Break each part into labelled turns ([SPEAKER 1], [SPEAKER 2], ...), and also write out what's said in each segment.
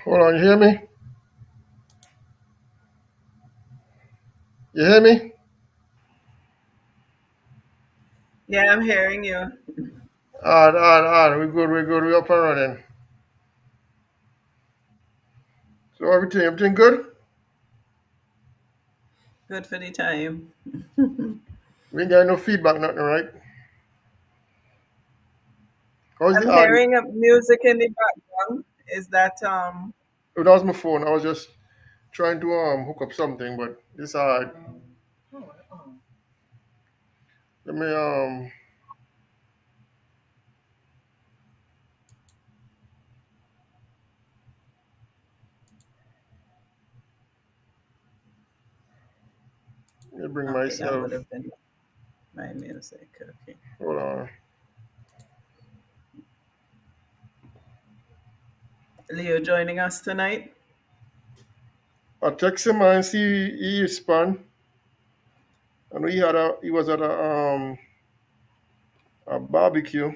[SPEAKER 1] Hold on, you hear me? You hear me?
[SPEAKER 2] Yeah, I'm hearing you.
[SPEAKER 1] Alright. We up and running. So everything good?
[SPEAKER 2] Good for the time.
[SPEAKER 1] We ain't got no feedback, nothing, right? How's the
[SPEAKER 2] I'm
[SPEAKER 1] audio?
[SPEAKER 2] hearing music in the background. Is that
[SPEAKER 1] Oh, that was my phone. I was just trying to hook up something, but it's alright. Let me bring
[SPEAKER 2] okay? That would
[SPEAKER 1] myself.
[SPEAKER 2] have been my music. Okay.
[SPEAKER 1] Hold on.
[SPEAKER 2] Leo joining us tonight.
[SPEAKER 1] I text him and see he respond. I know he was at a barbecue.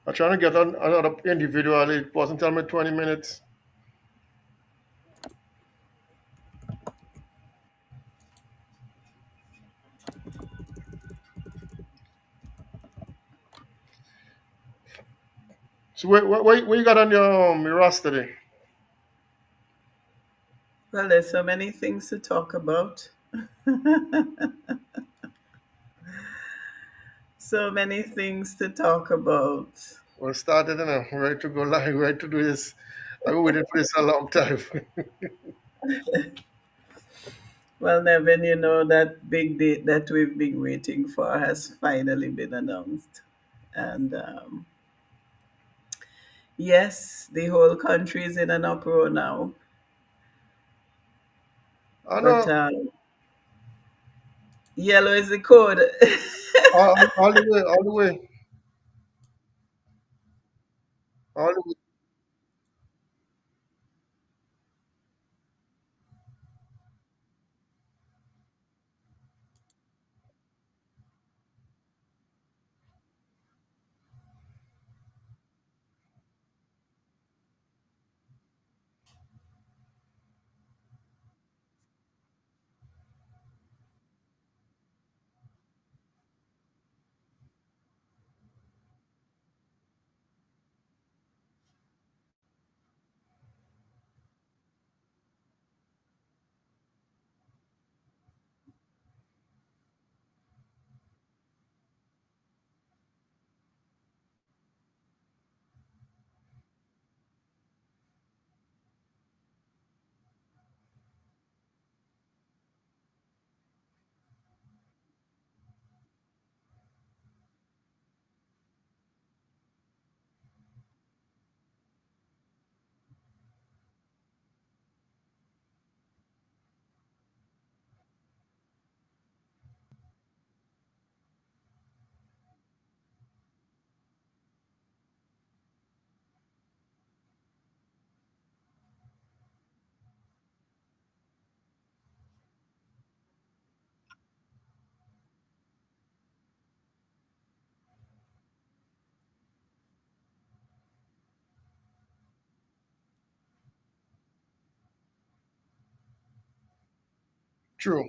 [SPEAKER 1] I'm trying to get another individual. It wasn't tell me 20 minutes. So what you got on your roster today?
[SPEAKER 2] Well, there's so many things to talk about. So many things to talk about.
[SPEAKER 1] Well, started and I'm ready to go live, ready to do this. I've been waiting for this a long time.
[SPEAKER 2] Well, Nevin, you know that big date that we've been waiting for has finally been announced. And yes, the whole country is in an uproar now.
[SPEAKER 1] I
[SPEAKER 2] But
[SPEAKER 1] know
[SPEAKER 2] yellow is the code.
[SPEAKER 1] all the way, all the way, all the way. True.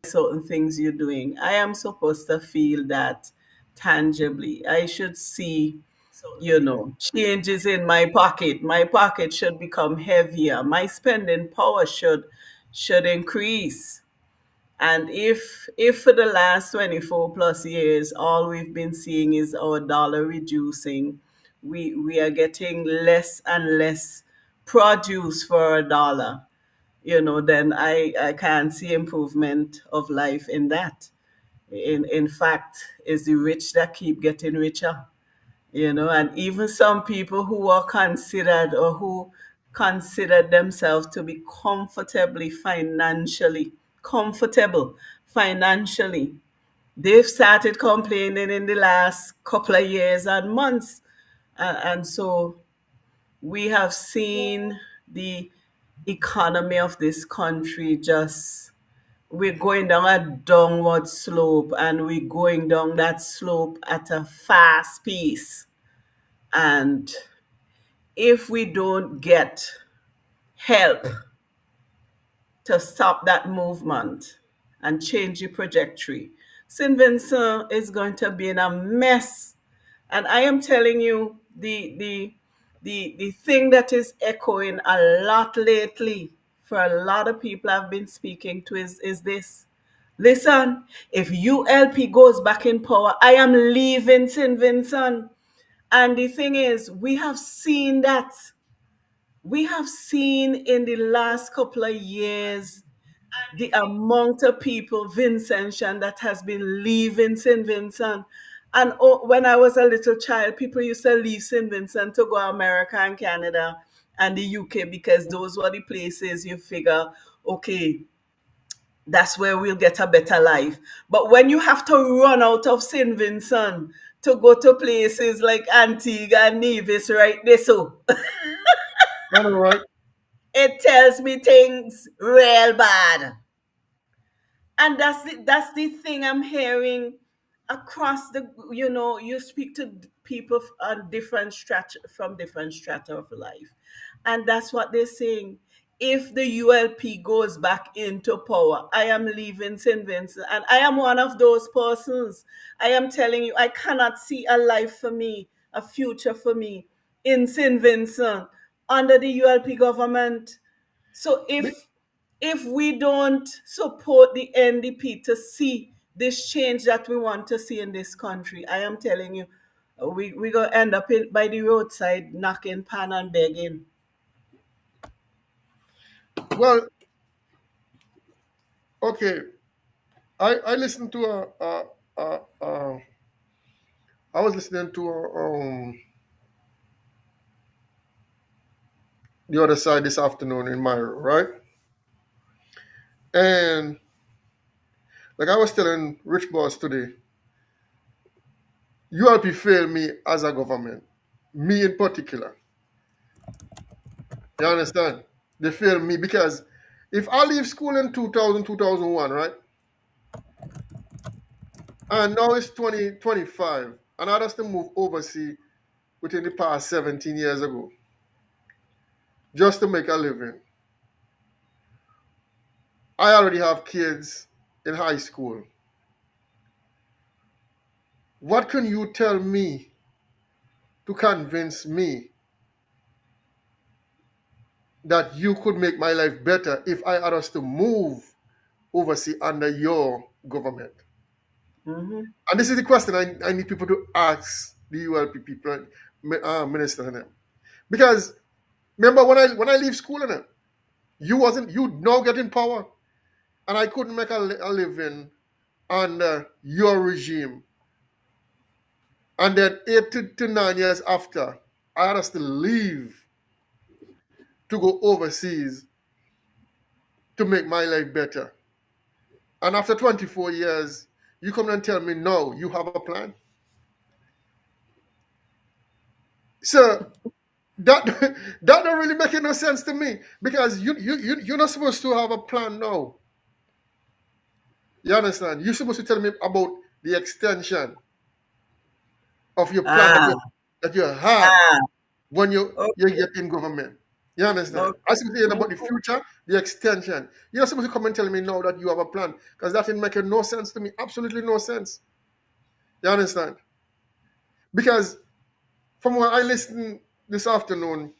[SPEAKER 2] Certain things you're doing. I am supposed to feel that tangibly. I should see, changes in my pocket. My pocket should become heavier. My spending power should increase. And if for the last 24 plus years all we've been seeing is our dollar reducing, we are getting less and less produce for a dollar. then I can't see improvement of life in that. In fact, it's the rich that keep getting richer, and even some people who are considered or who consider themselves to be comfortable financially, they've started complaining in the last couple of years and months. And so we have seen the economy of this country just, we're going down a downward slope, and we're going down that slope at a fast pace. And if we don't get help to stop that movement and change the trajectory, St. Vincent is going to be in a mess. And I am telling you, the thing that is echoing a lot lately for a lot of people I've been speaking to is this. Listen, if ULP goes back in power, I am leaving St. Vincent. And the thing is, we have seen in the last couple of years the amount of people, Vincentian, that has been leaving St. Vincent. And when I was a little child, people used to leave St. Vincent to go to America and Canada and the UK, because those were the places you figure, okay, that's where we'll get a better life. But when you have to run out of St. Vincent to go to places like Antigua and Nevis, right there, so
[SPEAKER 1] I know, right?
[SPEAKER 2] it tells me things real bad. And that's the thing I'm hearing across the, you speak to people on different strata, from different strata of life, and that's what they're saying. If the ULP goes back into power, I am leaving St. Vincent, and I am one of those persons. I am telling you, I cannot see a life for me, a future for me in St. Vincent under the ULP government. So
[SPEAKER 1] Be-
[SPEAKER 2] if we don't support the NDP to see this change that we want to see in this country, I am telling you, we're going to end up by the roadside knocking pan and begging.
[SPEAKER 1] Well, okay. I listened to a I was listening to the other side this afternoon in my room, right? And like I was telling Rich Boss today, ULP failed me as a government, me in particular. You understand? They failed me because if I leave school in 2000, 2001, right? And now it's 2025, and I just to move overseas within the past 17 years ago just to make a living. I already have kids in high school. What can you tell me to convince me that you could make my life better if I had us to move overseas under your government?
[SPEAKER 2] Hmm.
[SPEAKER 1] And this is the question I need people to ask the ULP people, minister and them. Because remember when I leave school and them, you now get in power, and I couldn't make a living under your regime. And then 8 to 9 years after, I had us to leave to go overseas to make my life better. And after 24 years, you come and tell me, no, you have a plan. So that that don't really make no sense to me because you're not supposed to have a plan now. You understand? You're supposed to tell me about the extension of your plan
[SPEAKER 2] Ah,
[SPEAKER 1] that you had
[SPEAKER 2] ah,
[SPEAKER 1] when you
[SPEAKER 2] okay,
[SPEAKER 1] get in government. You understand? I
[SPEAKER 2] okay.
[SPEAKER 1] supposed to hear about the
[SPEAKER 2] Mhm.
[SPEAKER 1] future, the extension. You're not supposed to come and tell me now that you have a plan because that didn't make no sense to me. Absolutely no sense. You understand? Because from what I listened this afternoon,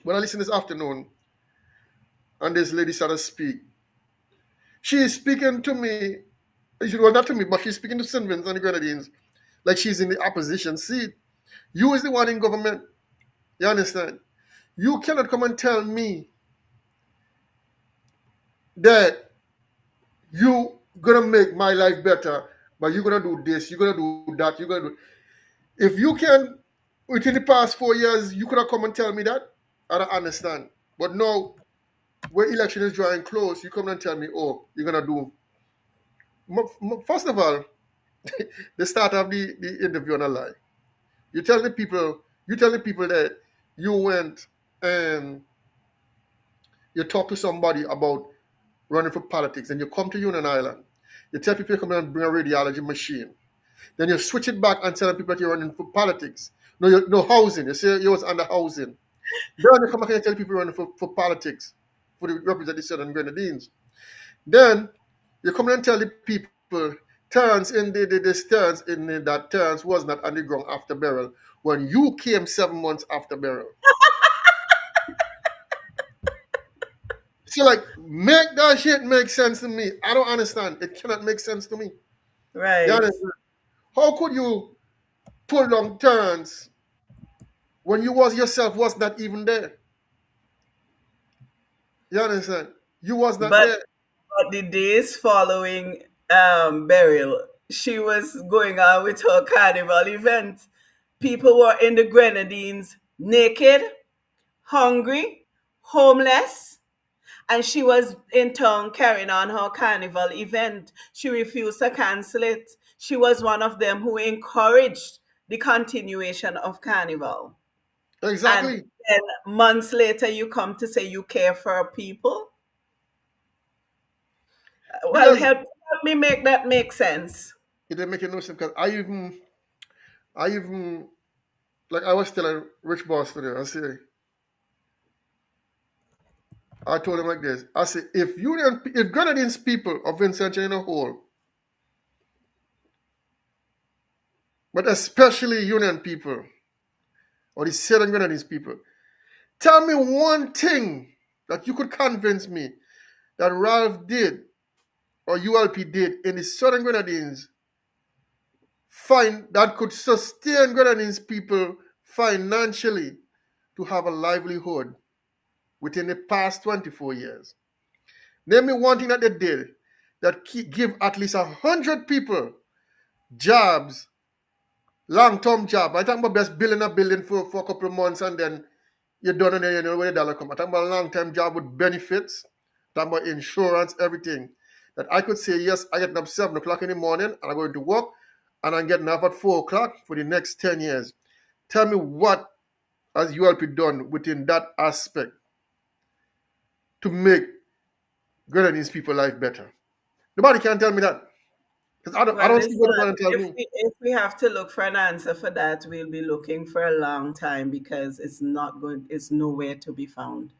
[SPEAKER 1] when I listened this afternoon, and this lady started to speak, she is speaking to me. Well, not to me, but she's speaking to St. Vincent and the Grenadines like she's in the opposition seat. You is the one in government. You understand? You cannot come and tell me that you gonna make my life better, but you're gonna do this, you're gonna do that, you're gonna do. If you can, within the past 4 years, you could have come and tell me that. I don't understand. But now, when election is drawing close, you come and tell me, oh, you're gonna do. First of all, the start of the interview on a lie. You tell the people that you went and you talk to somebody about running for politics, and you come to Union Island. You tell people to come and bring a radiology machine. Then you switch it back and tell people that you're running for politics. No housing. You say you was under housing. Then you come back and tell people running for politics, for the represent the Southern Grenadines. Then you come and tell the people turns in the turns in that turns was not on the ground after burial when you came 7 months after burial. So like make that shit make sense to me. I don't understand. It cannot make sense to me. You
[SPEAKER 2] Right.
[SPEAKER 1] understand? How could you pull long turns when you was yourself was not even there? You understand? You was not
[SPEAKER 2] But
[SPEAKER 1] there.
[SPEAKER 2] the days following burial, she was going on with her carnival event. People were in the Grenadines naked, hungry, homeless, and she was in town carrying on her carnival event. She refused to cancel it. She was one of them who encouraged the continuation of carnival. And
[SPEAKER 1] Exactly.
[SPEAKER 2] then months later, you come to say you care for people. Well,
[SPEAKER 1] Because
[SPEAKER 2] help me make that make sense.
[SPEAKER 1] it didn't make no sense because I even like I was telling Rich Boss today, I told him like this. I said, if Grenadines people of Vincent in a whole, but especially Union people or the Southern Grenadines people, tell me one thing that you could convince me that Ralph did or ULP did in the Southern Grenadines find that could sustain Grenadines people financially to have a livelihood within the past 24 years. Name me one thing that they did that give at least 100 people jobs, long-term job. I talking about just building a building for a couple of months and then you're done and then you know where the dollar come. I talking about a long-term job with benefits, talking about insurance, everything. That I could say, yes, I get up 7 o'clock in the morning and I'm going to work and I'm getting up at 4 o'clock for the next 10 years. Tell me what has ULP done within that aspect to make Grenadines people life better. Nobody can tell me that. Because I
[SPEAKER 2] Well,
[SPEAKER 1] don't see what
[SPEAKER 2] listen,
[SPEAKER 1] they're tell me.
[SPEAKER 2] if we have to look for an answer for that, we'll be looking for a long time because it's not good. It's nowhere to be found.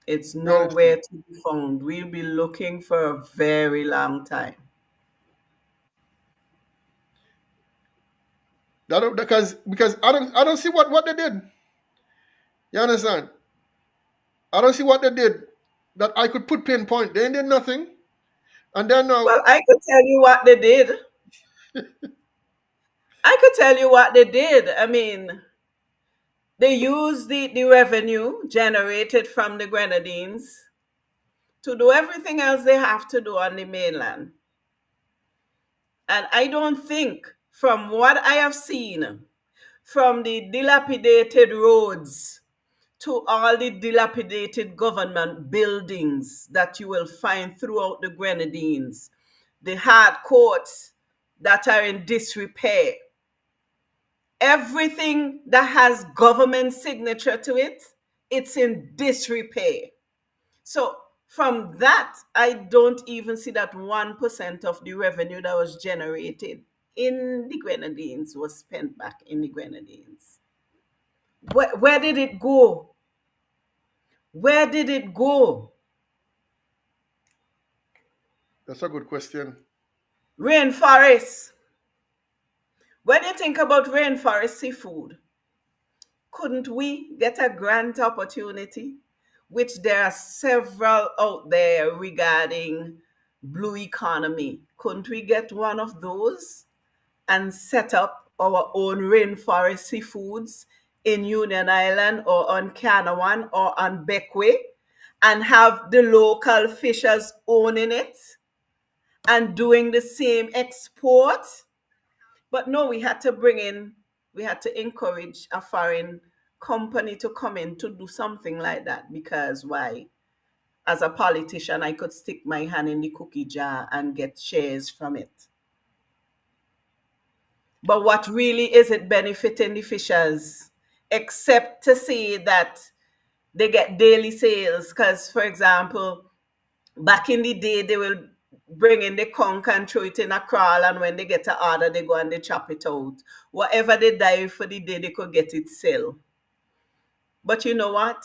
[SPEAKER 2] It's
[SPEAKER 1] You understand?
[SPEAKER 2] nowhere to be found. We'll be looking for a very long time.
[SPEAKER 1] Because I don't see what they did. You understand? I don't see what they did that I could put pinpoint. They did nothing. And then now,
[SPEAKER 2] Well, I could tell you what they did. I could tell you what they did. I mean, they used the revenue generated from the Grenadines to do everything else they have to do on the mainland. And I don't think, from what I have seen, from the dilapidated roads to all the dilapidated government buildings that you will find throughout the Grenadines, the hard courts that are in disrepair, everything that has government signature to it, it's in disrepair. So from that, I don't even see that 1% of the revenue that was generated in the Grenadines was spent back in the Grenadines. Where did it go? Where did it go?
[SPEAKER 1] that's a good question.
[SPEAKER 2] Rainforest. When you think about rainforest seafood, couldn't we get a grant opportunity? Which there are several out there regarding blue economy. Couldn't we get one of those and set up our own rainforest seafoods in Union Island or on Canawan or on Beckway? and have the local fishers owning it and doing the same export. But no, we had to encourage a foreign company to come in to do something like that, because why? As a politician, I could stick my hand in the cookie jar and get shares from it. But what really is it benefiting the fishers? Except to say that they get daily sales. Because, for example, back in the day, they will bring in the conch and throw it in a crawl, and when they get an order, they go and they chop it out. Whatever they dive for the day, they could get it sell. But you know what?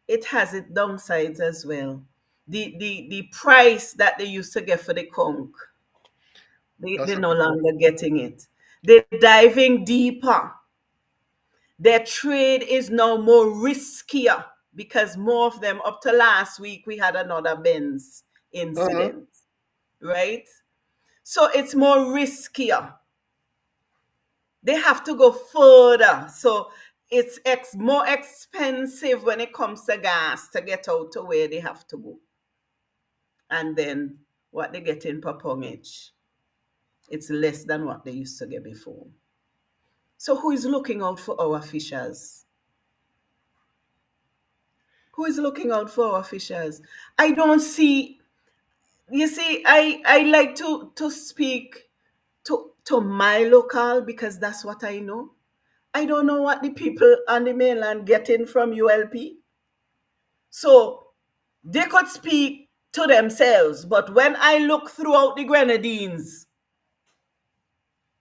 [SPEAKER 2] It has its downsides as well. The price that they used to get for the conch,
[SPEAKER 1] That's
[SPEAKER 2] they're
[SPEAKER 1] a
[SPEAKER 2] no
[SPEAKER 1] fact.
[SPEAKER 2] longer getting it. They're diving deeper. Their trade is now more riskier because more of them, up to last week, we had another Benz
[SPEAKER 1] Uh-huh.
[SPEAKER 2] incident, right? So it's more riskier. They have to go further. So it's more expensive when it comes to gas to get out to where they have to go. And then what they get in per pongage, it's less than what they used to get before. So who is looking out for our fishers? Who is looking out for our fishers? I don't see. You see, I like to speak to my local, because that's what I know. I don't know what the people on the mainland getting from ULP. So they could speak to themselves. But when I look throughout the Grenadines,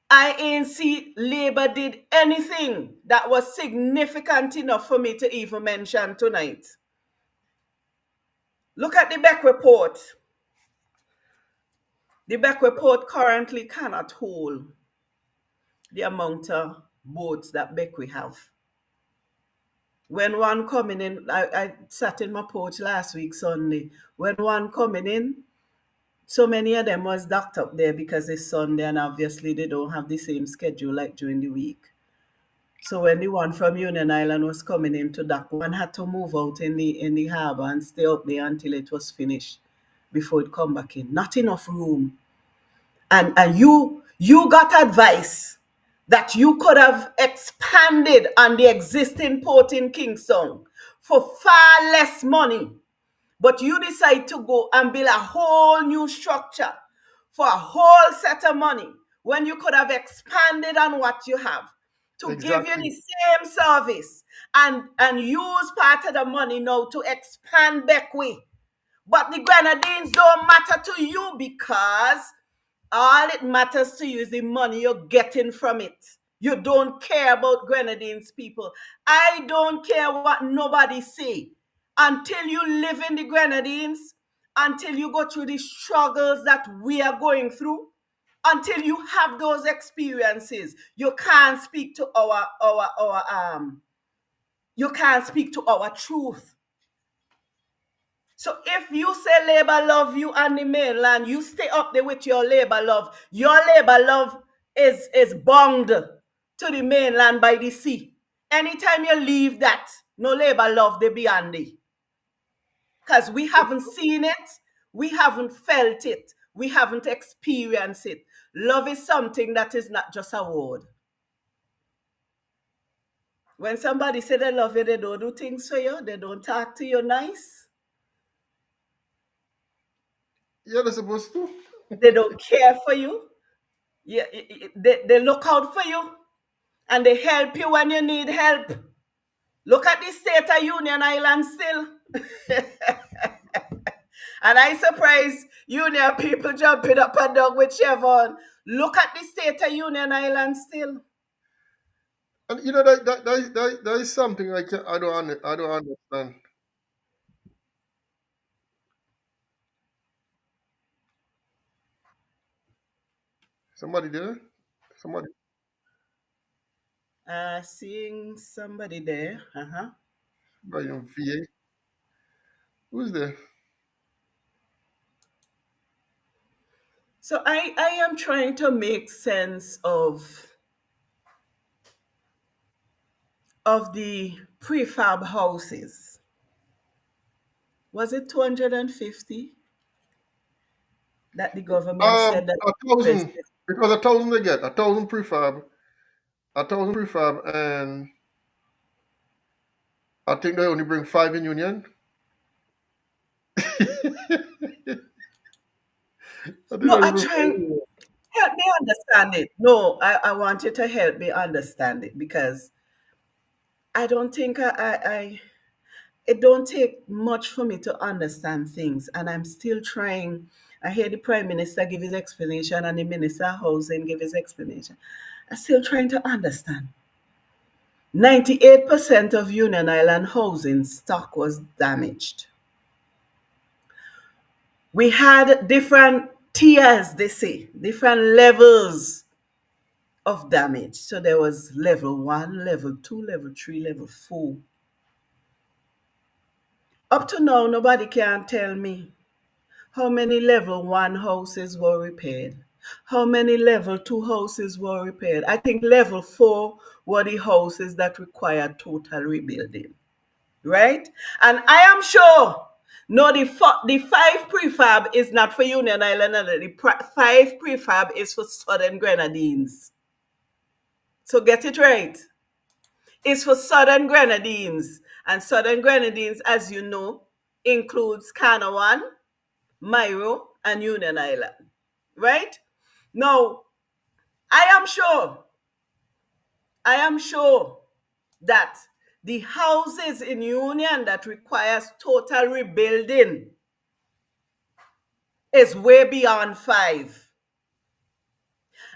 [SPEAKER 2] I ain't see Labour did anything that was significant enough for me to even mention tonight. Look at the Beck report. The Beck report currently cannot hold the amount of boats that Beck we have. When one coming in, I sat in my porch last week Sunday. When one coming in, so many of them was docked up there because it's Sunday, and obviously they don't have the same schedule like during the week. So when the one from Union Island was coming in to dock, one had to move out in the harbour and stay up there until it was finished before it come back in. Not enough room. And you got advice that you could have expanded on the existing port in Kingston for far less money, but you decide to go and build a whole new structure for a whole set of money when you could have expanded on what you have to give you
[SPEAKER 1] Exactly.
[SPEAKER 2] the same service, and use part of the money now to expand Beckway. But the Grenadines don't matter to you, because all it matters to you is the money you're getting from it. You don't care about Grenadines people. I don't care what nobody say. Until you live in the Grenadines, until you go through the struggles that we are going through, until you have those experiences, you can't speak to you can't speak to our truth. So if you say Labour love you on the mainland, you stay up there with your Labour love. Your Labour love is bound to the mainland by the sea. Anytime you leave that, no Labour love they be handy. Because we haven't seen it, we haven't felt it, we haven't experienced it. Love is something that is not just a word. When somebody say they love you, they don't do things for you, they don't talk to you nice,
[SPEAKER 1] Yeah, they're supposed to.
[SPEAKER 2] they don't care for you. Yeah, they look out for you, and they help you when you need help. Look at the state of Union Island still. And I surprise Union people jumping up and down with Chevron. Look at the state of Union Island still.
[SPEAKER 1] And you know that is something I don't understand. Somebody there? Somebody
[SPEAKER 2] Seeing somebody there.
[SPEAKER 1] by your VA. Who's there?
[SPEAKER 2] So I am trying to make sense of the prefab houses. Was it 250 that the government said that
[SPEAKER 1] A
[SPEAKER 2] the
[SPEAKER 1] thousand. It was 1,000 they get. 1,000 prefab. 1,000 prefab, and I think they only bring five in union. I think they
[SPEAKER 2] No,
[SPEAKER 1] only
[SPEAKER 2] I'm
[SPEAKER 1] bring
[SPEAKER 2] trying.
[SPEAKER 1] five.
[SPEAKER 2] Help me understand it. No, I want you to help me understand it because I don't think it don't take much for me to understand things, and I'm still trying. I hear the Prime Minister give his explanation and the Minister of Housing give his explanation. I'm still trying to understand. 98% of Union Island housing stock was damaged. We had different tiers, they say, different levels of damage. So there was level one, level two, level three, level four. Up to now, nobody can tell me how many level one houses were repaired, how many level two houses were repaired. I think level four were the houses that required total rebuilding, right? And I am sure, no, the five prefab is not for Union Island, and five prefab is for Southern Grenadines. So get it right. It's for Southern Grenadines. And Southern Grenadines, as you know, includes Canawan, Mairo, and Union Island. Right? Now, I am sure, I am sure that the houses in Union that requires total rebuilding is way beyond five.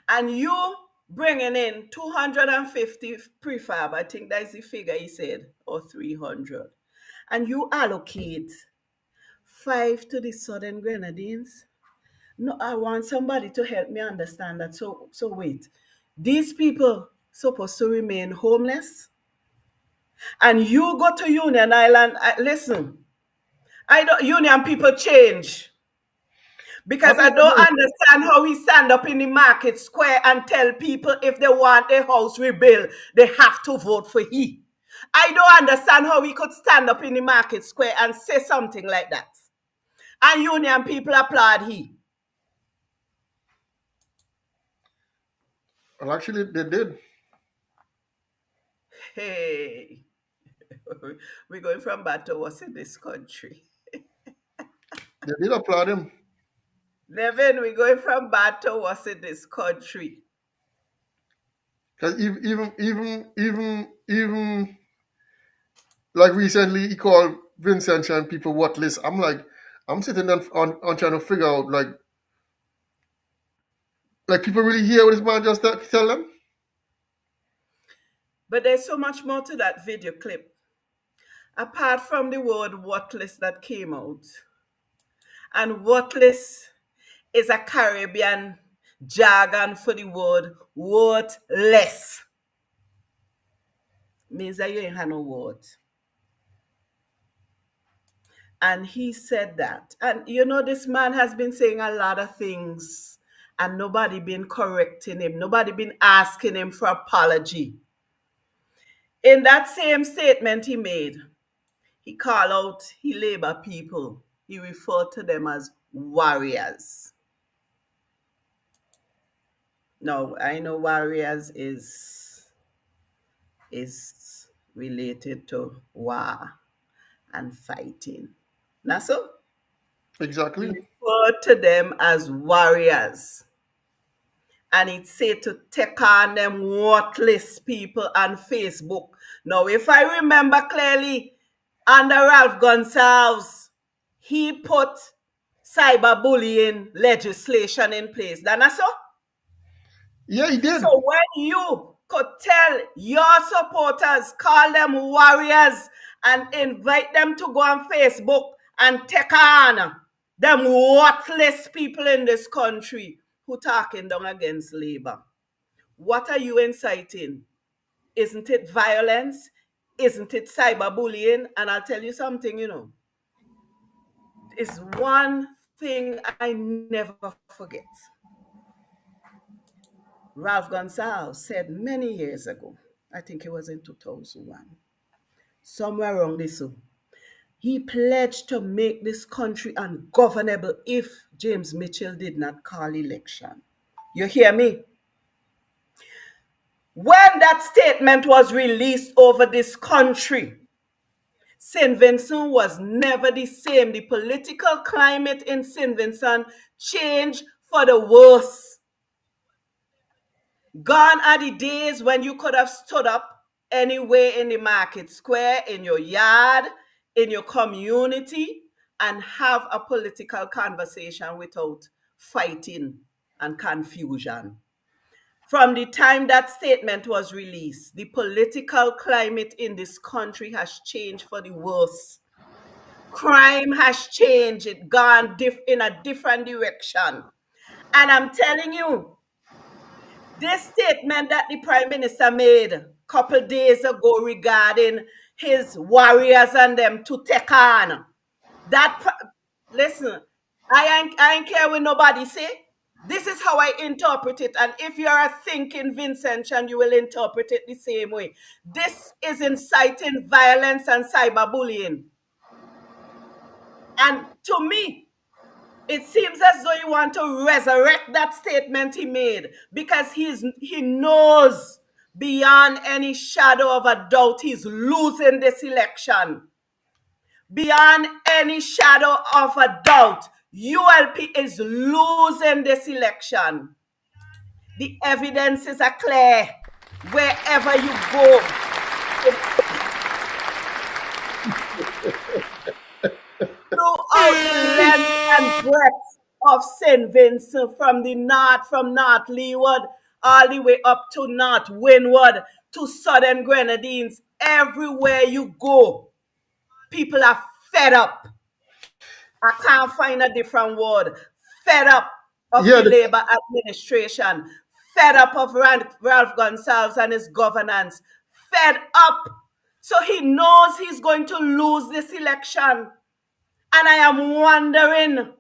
[SPEAKER 2] And you bringing in 250 prefab, I think that's the figure he said, or 300. And you allocate five to the Southern Grenadines. No, I want somebody to help me understand that. So wait, these people supposed to remain homeless, and you go to Union Island. Listen, I don't. Union people change
[SPEAKER 1] I
[SPEAKER 2] because I
[SPEAKER 1] think
[SPEAKER 2] don't
[SPEAKER 1] they do.
[SPEAKER 2] understand how we stand up in the market square and tell people if they want a house rebuilt, they have to vote for he. I don't understand how we could stand up in the market square and say something like that. And Union people applaud he.
[SPEAKER 1] Well, actually, they did.
[SPEAKER 2] Hey, we're going from bad to worse in this country.
[SPEAKER 1] They did applaud him.
[SPEAKER 2] Nevin, we're going from bad to worse in this country.
[SPEAKER 1] Because even like recently, he called Vincent and people worthless. I'm like, I'm sitting on trying to figure out like people really hear what this man just tell them.
[SPEAKER 2] But there's so much more to that video clip. Apart from the word worthless that came out, and worthless is a Caribbean jargon for the word worthless. Means that you ain't had no worth. And he said that. And you know, this man has been saying a lot of things and nobody been correcting him. Nobody been asking him for apology. In that same statement he made, he called out he labor people. He referred to them as warriors. Now, I know warriors is related to war and fighting. Now so he
[SPEAKER 1] Exactly.
[SPEAKER 2] referred to them as warriors. And it said to take on them worthless people on Facebook. Now, if I remember clearly, under Ralph Gonsalves, he put cyberbullying legislation in place. Dana so?
[SPEAKER 1] Yeah, he did.
[SPEAKER 2] So when you could tell your supporters, call them warriors, and invite them to go on Facebook and take on them worthless people in this country who talking down against labor. What are you inciting? Isn't it violence? Isn't it cyberbullying? And I'll tell you something, it's one thing I never forget. Ralph Gonsalves said many years ago, I think it was in 2001, somewhere around this, He pledged to make this country ungovernable if James Mitchell did not call election. You hear me? When that statement was released over this country, St. Vincent was never the same. The political climate in St. Vincent changed for the worse. Gone are the days when you could have stood up anywhere in the market square, in your yard, in your community, and have a political conversation without fighting and confusion. From the time that statement was released, the political climate in this country has changed for the worse. Crime has changed, it gone in a different direction. And I'm telling you, this statement that the Prime Minister made a couple days ago regarding his warriors and them to take on, listen, I ain't care what nobody say. This is how I interpret it. And if you're a thinking Vincent, and you will interpret it the same way. This is inciting violence and cyberbullying. And to me, it seems as though you want to resurrect that statement he made because he knows beyond any shadow of a doubt he's losing this election. Beyond any shadow of a doubt, ULP is losing this election. The evidences are clear wherever you go. Throughout the length and breadth of St. Vincent, from the north, from North Leeward, all the way up to North Windward, to Southern Grenadines, everywhere you go, people are fed up. I can't find a different word. Fed up of
[SPEAKER 1] Yeah,
[SPEAKER 2] the Labour administration, fed up of Ralph Gonsalves and his governance, fed up. So he knows he's going to lose this election. And I am wondering,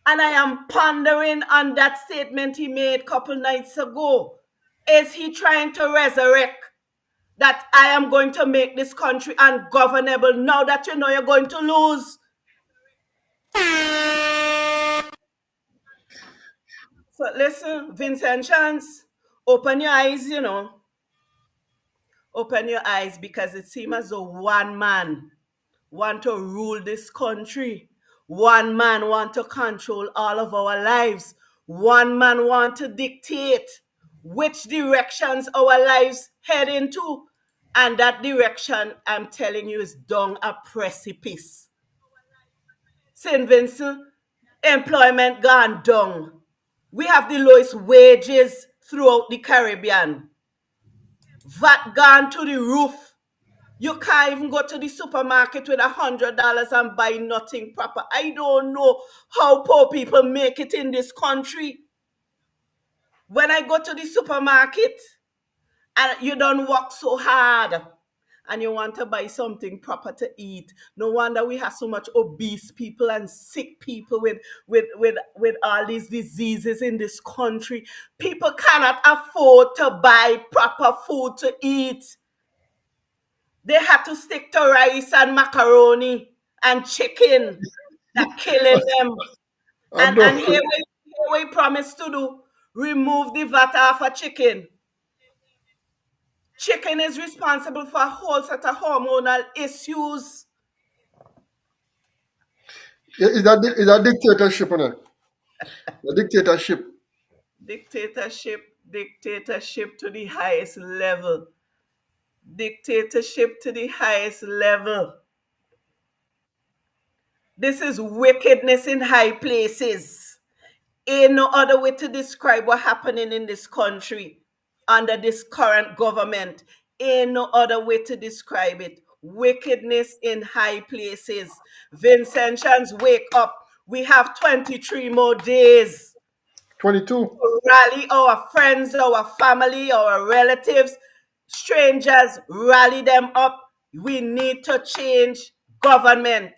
[SPEAKER 2] and I am pondering on that statement he made a couple nights ago. Is he trying to resurrect that I am going to make this country ungovernable now that you know you're going to lose? So listen, Vincent Chance, open your eyes, open your eyes, because it seems as though one man want to rule this country. One man want to control all of our lives. One man want to dictate which directions our lives head into. And that direction, I'm telling you, is down a precipice. St. Vincent, employment gone down. We have the lowest wages throughout the Caribbean. VAT gone to the roof. You can't even go to the supermarket with $100 and buy nothing proper. I don't know how poor people make it in this country. When I go to the supermarket and you don't work so hard and you want to buy something proper to eat, no wonder we have so much obese people and sick people with all these diseases in this country. People cannot afford to buy proper food to eat. They had to stick to rice and macaroni and chicken that killing them.
[SPEAKER 1] I
[SPEAKER 2] And
[SPEAKER 1] know.
[SPEAKER 2] here we promised to do, remove the VAT off of chicken. Chicken is responsible for a whole set of hormonal issues.
[SPEAKER 1] Is that dictatorship, innit? The dictatorship.
[SPEAKER 2] Dictatorship to the highest level. Dictatorship to the highest level. This is wickedness in high places. Ain't no other way to describe what's happening in this country under this current government. Ain't no other way to describe it. Wickedness in high places. Vincentians, wake up. We have 23 more days
[SPEAKER 1] 22.
[SPEAKER 2] to rally our friends, our family, our relatives, strangers, rally them up. We need to change government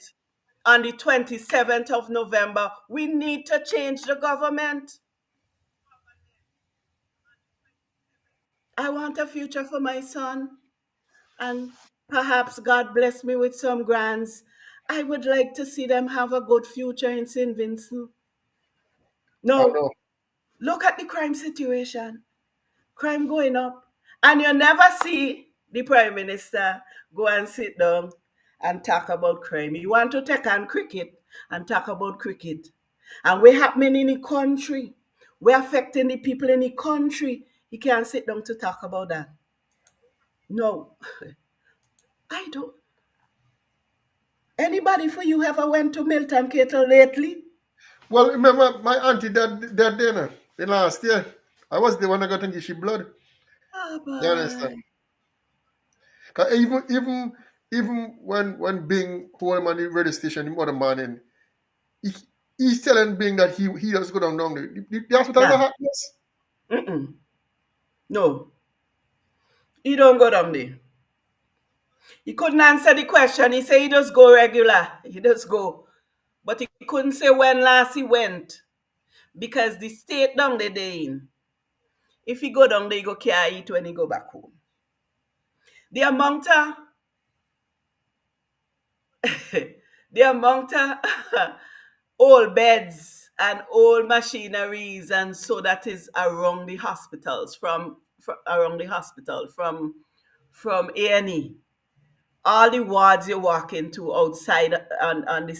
[SPEAKER 2] on the 27th of November. We need to change the government. I want a future for my son, and perhaps God bless me with some grands. I would like to see them have a good future in St. Vincent.
[SPEAKER 1] I
[SPEAKER 2] No,
[SPEAKER 1] know.
[SPEAKER 2] look at the crime situation. Crime going up. And you never see the Prime Minister go and sit down and talk about crime. You want to take on cricket and talk about cricket. And what happening in the country, what affecting the people in the country. He can't sit down to talk about that. No, I don't. Anybody for you ever went to Milton Kettle lately?
[SPEAKER 1] Well, remember my auntie that dinner the last year. I was the one that got to give she blood.
[SPEAKER 2] Ah,
[SPEAKER 1] You understand?
[SPEAKER 2] boy.
[SPEAKER 1] 'Cause even when Bing who him on the radio station the other morning, he, he's telling Bing that he does go down there. The hospital is a
[SPEAKER 2] Nah.
[SPEAKER 1] hot mess.
[SPEAKER 2] Mm-mm. No, he don't go down there. He couldn't answer the question. He said he just go regular. He just go. But he couldn't say when last he went because the state down there they in. If he go down there, he go carry it when he go back home. The amount of the amount of old beds and old machineries and so that is around the hospitals from around the hospital from A&E. All the wards you walk into outside on the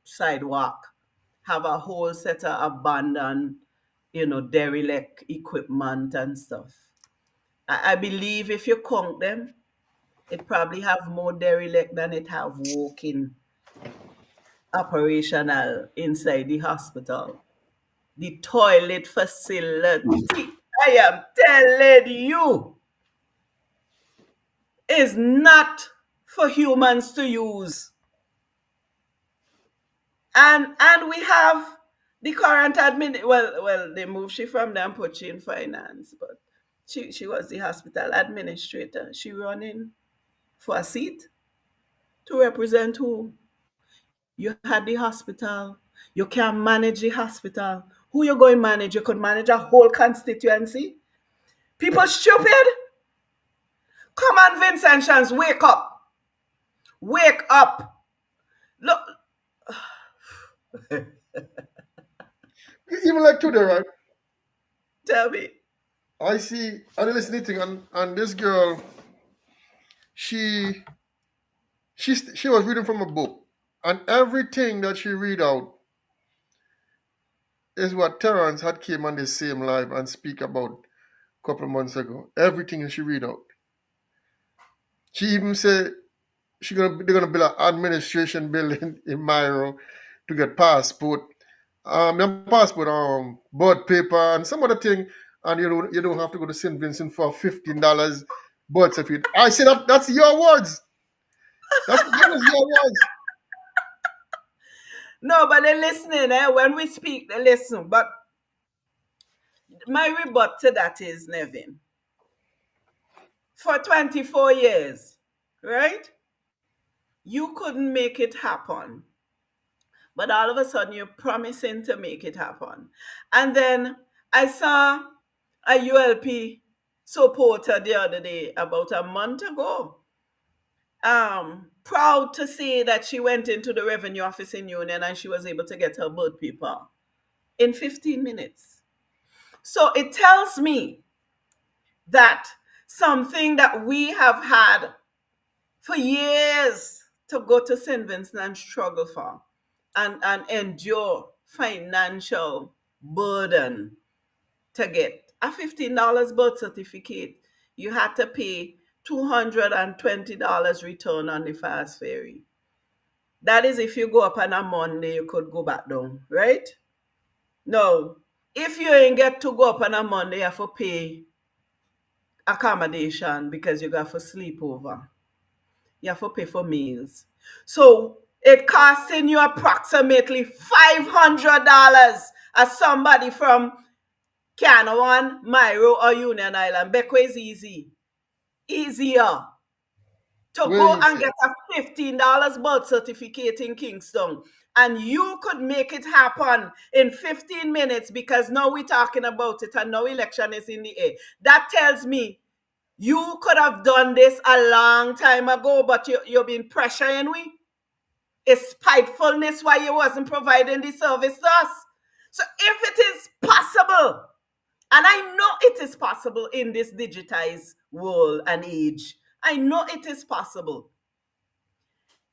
[SPEAKER 2] sidewalk have a whole set of abandoned, derelict equipment and stuff. I believe if you count them, it probably have more derelict than it have walking operational inside the hospital. The toilet facility, I am telling you, is not for humans to use. And we have the current admin. Well, they moved she from there and put she in finance, but she was the hospital administrator. She running for a seat to represent who? You had the hospital. You can manage the hospital. Who you going to manage? You could manage a whole constituency. People stupid. Come on, Vincent Shans, wake up. Wake up. Look,
[SPEAKER 1] Even like today, right?
[SPEAKER 2] tell me.
[SPEAKER 1] I see I listening thing and this girl, she she was reading from a book. And everything that she read out is what Terrence had came on the same live and speak about a couple of months ago. Everything that she read out. She even said they're gonna build an administration building in Myro to get passport, them passport, birth paper, and some other thing, and you don't have to go to St. Vincent for $15 birth certificate. I said that's your words. That was your words.
[SPEAKER 2] No, but they're listening. When we speak, they listen. But my rebut to that is, Nevin, for 24 years, right? You couldn't make it happen. But all of a sudden, you're promising to make it happen. And then I saw a ULP supporter the other day, about a month ago, proud to say that she went into the revenue office in Union and she was able to get her birth paper in 15 minutes. So it tells me that something that we have had for years to go to St. Vincent and struggle for and endure financial burden to get a $15 birth certificate, you had to pay $220 return on the fast ferry. That is if you go up on a Monday, you could go back down, right? No. If you ain't get to go up on a Monday, you have to pay accommodation because you got for sleepover. You have to pay for meals. So it costing you approximately $500 as somebody from Canawan, Myro, or Union Island. Beckway is easy. Easier to
[SPEAKER 1] Where
[SPEAKER 2] go
[SPEAKER 1] you
[SPEAKER 2] and
[SPEAKER 1] say?
[SPEAKER 2] get a $15 birth certificate in Kingston. And you could make it happen in 15 minutes because now we're talking about it and now election is in the air. That tells me you could have done this a long time ago, but you've been pressuring we. It's spitefulness why you wasn't providing the service to us. So if it is possible, and I know it is possible in this digitized world and age, I know it is possible.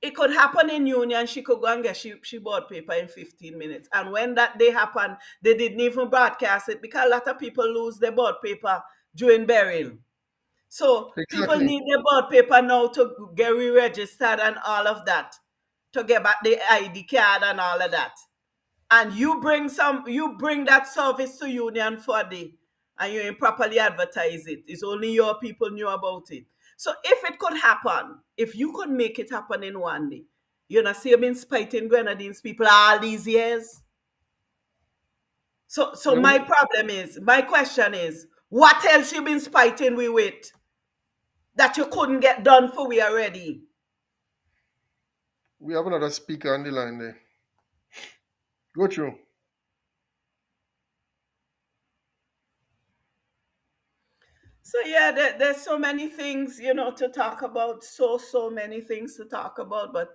[SPEAKER 2] It could happen in Union. She could go and get she bought paper in 15 minutes. And when that day happened, they didn't even broadcast it because a lot of people lose their board paper during burial. So people
[SPEAKER 1] Exactly.
[SPEAKER 2] need their board paper now to get re-registered and all of that, to get back the ID card and all of that. And you bring that service to Union for a day and you ain't properly advertise it. It's only your people knew about it. So if it could happen, if you could make it happen in one day, you know, see you've been spiting Grenadines people all these years. So
[SPEAKER 1] Yeah,
[SPEAKER 2] my problem is, my question is, what else you been spiting we with that you couldn't get done for we already?
[SPEAKER 1] we have another speaker on the line there. Go through.
[SPEAKER 2] So yeah, there's so many things, you know, to talk about. So many things to talk about. But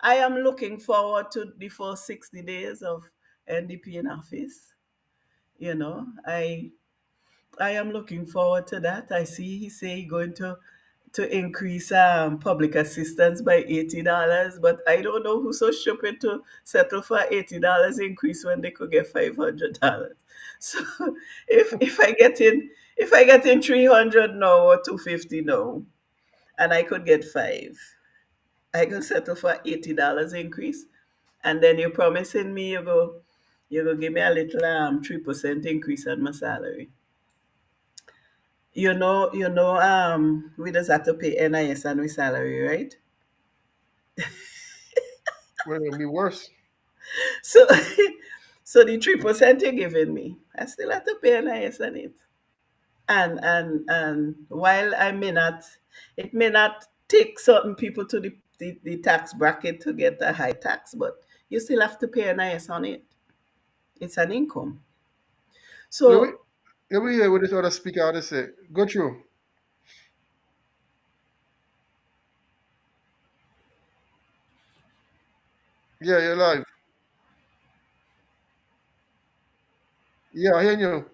[SPEAKER 2] I am looking forward to the first 60 days of NDP in office. You know, I am looking forward to that. I see he say he going to increase public assistance by $80, but I don't know who's so stupid to settle for $80 increase when they could get $500. So if I get in 300 now or 250 now, and I could get five, I can settle for $80 increase, and then you're promising me you go give me a little 3% increase on my salary. We just have to pay NIS and we salary, right?
[SPEAKER 1] Well, it'll be worse.
[SPEAKER 2] So so the 3% you're giving me, I still have to pay NIS on it. And while it may not take certain people to the tax bracket to get a high tax, but you still have to pay NIS on it. It's an income.
[SPEAKER 1] Let me,
[SPEAKER 2] So
[SPEAKER 1] let me hear what this other speaker had to say. Go through. Yeah, you're live. Yeah, I hear you.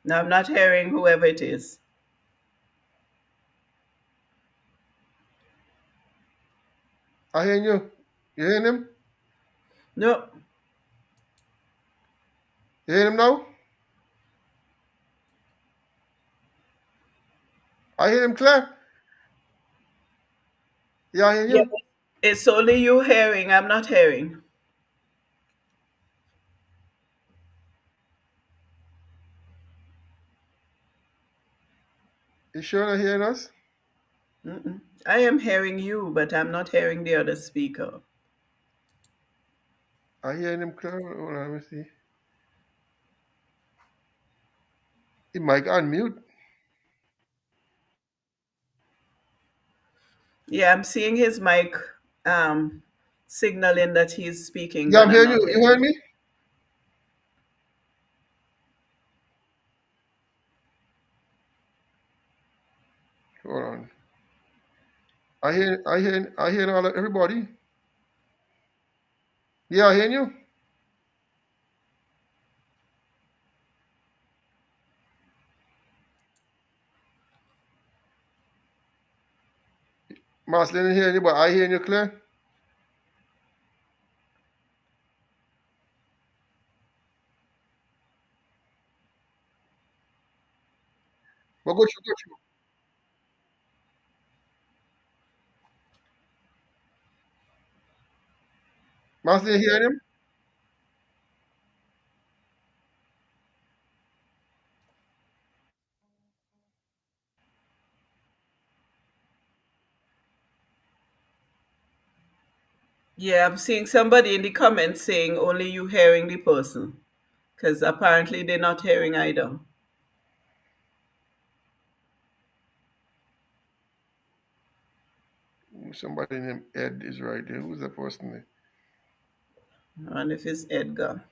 [SPEAKER 2] now I'm not hearing whoever it is.
[SPEAKER 1] I hear you. You hearing him?
[SPEAKER 2] No,
[SPEAKER 1] You hear him now? I hear him clear. Yeah, I hear
[SPEAKER 2] yeah,
[SPEAKER 1] you.
[SPEAKER 2] it's only you hearing. I'm not hearing.
[SPEAKER 1] You sure not hearing us?
[SPEAKER 2] Mm-mm. I am hearing you, but I'm not hearing the other speaker.
[SPEAKER 1] I hear him clear. Hold on, let me see. He might unmute.
[SPEAKER 2] Yeah, I'm seeing his mic um, signaling that he's speaking,
[SPEAKER 1] Yeah,
[SPEAKER 2] but
[SPEAKER 1] I'm
[SPEAKER 2] I'm
[SPEAKER 1] hearing
[SPEAKER 2] not
[SPEAKER 1] you. You
[SPEAKER 2] hearing.
[SPEAKER 1] heard me? Hold on. I hear all everybody. Yeah, I hear you. Marcelin didn't hear you, but I hear you clear. But go through, go through. Marcelin hear him?
[SPEAKER 2] Yeah, I'm seeing somebody in the comments saying only you hearing the person, because apparently they're not hearing either.
[SPEAKER 1] Somebody named Ed is right there. Who's that person there?
[SPEAKER 2] And if it's Edgar.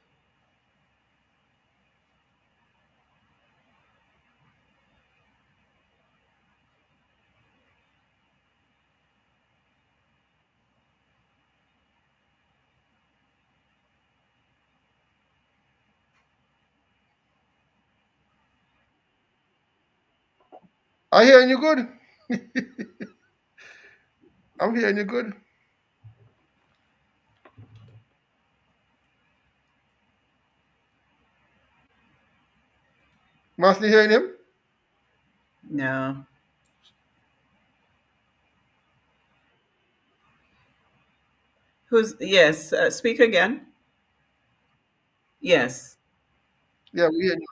[SPEAKER 1] I hearing you good. I'm hearing you good. Master, you hearing him?
[SPEAKER 2] No. Who's yes? Speak again. Yes.
[SPEAKER 1] Yeah, we hearing you.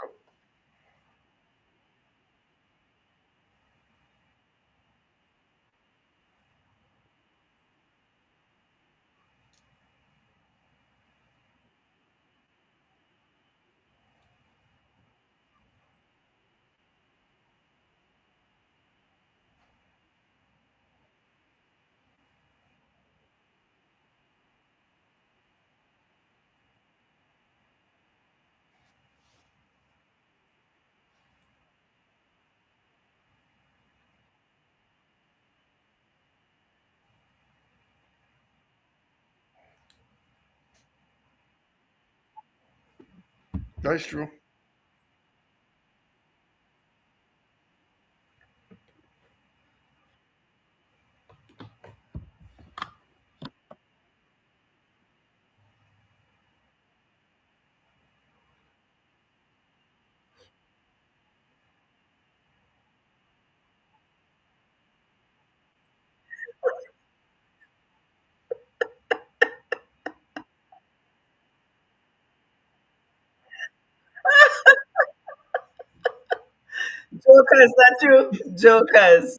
[SPEAKER 1] That's true.
[SPEAKER 2] Jokers, that you jokers.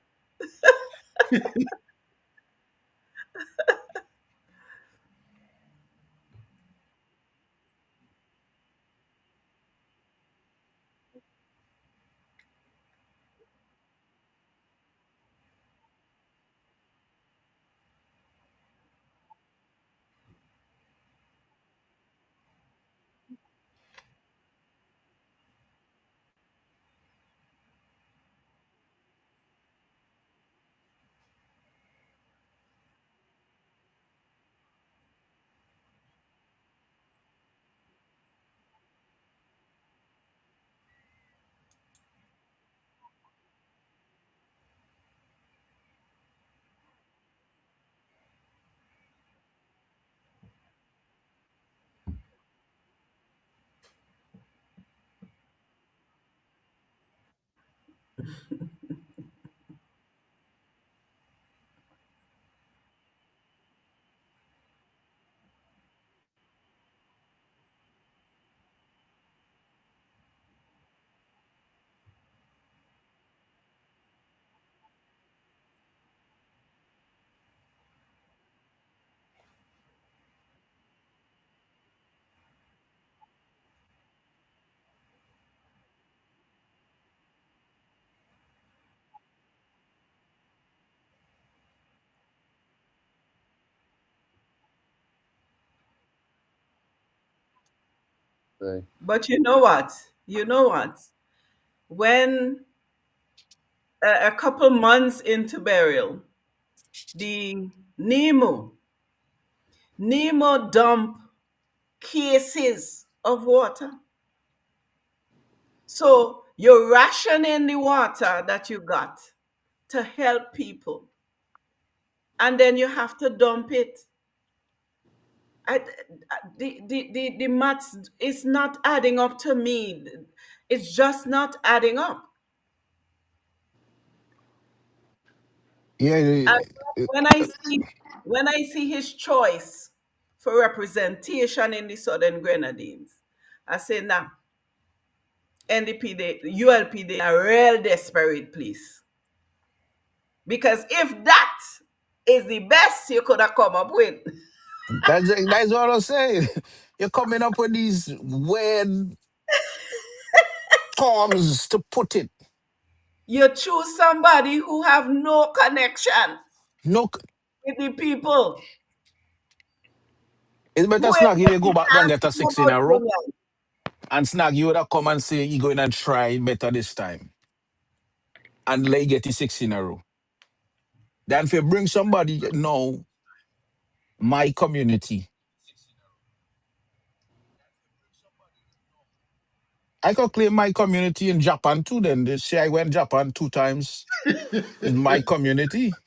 [SPEAKER 3] Right.
[SPEAKER 2] But you know what? You know what? When a couple months into burial, the Nemo, Nemo dump cases of water. So you're rationing the water that you got to help people, and then you have to dump it. I, the maths is not adding up to me. It's just not adding up.
[SPEAKER 3] Yeah,
[SPEAKER 2] And when I see when I see his choice for representation in the Southern Grenadines, I say nah. NDP, ULP, they are real desperate, please. Because if that is the best you could have come up with,
[SPEAKER 3] that's what I'm saying. You're coming up with these weird terms to put it.
[SPEAKER 2] you choose somebody who have no connection
[SPEAKER 3] No,
[SPEAKER 2] with the people,
[SPEAKER 3] it's better
[SPEAKER 2] who ain't
[SPEAKER 3] Snag if you
[SPEAKER 2] get
[SPEAKER 3] go
[SPEAKER 2] the
[SPEAKER 3] back there and
[SPEAKER 2] chance
[SPEAKER 3] get
[SPEAKER 2] to
[SPEAKER 3] a
[SPEAKER 2] know
[SPEAKER 3] six in
[SPEAKER 2] about
[SPEAKER 3] a row.
[SPEAKER 2] Finland.
[SPEAKER 3] And Snag, you would have come and say you going and try better this time. And let you get the six in a row. Then if you bring somebody, no, my community. I could claim my community in Japan too. Then they say I went Japan 2 times. It's my community.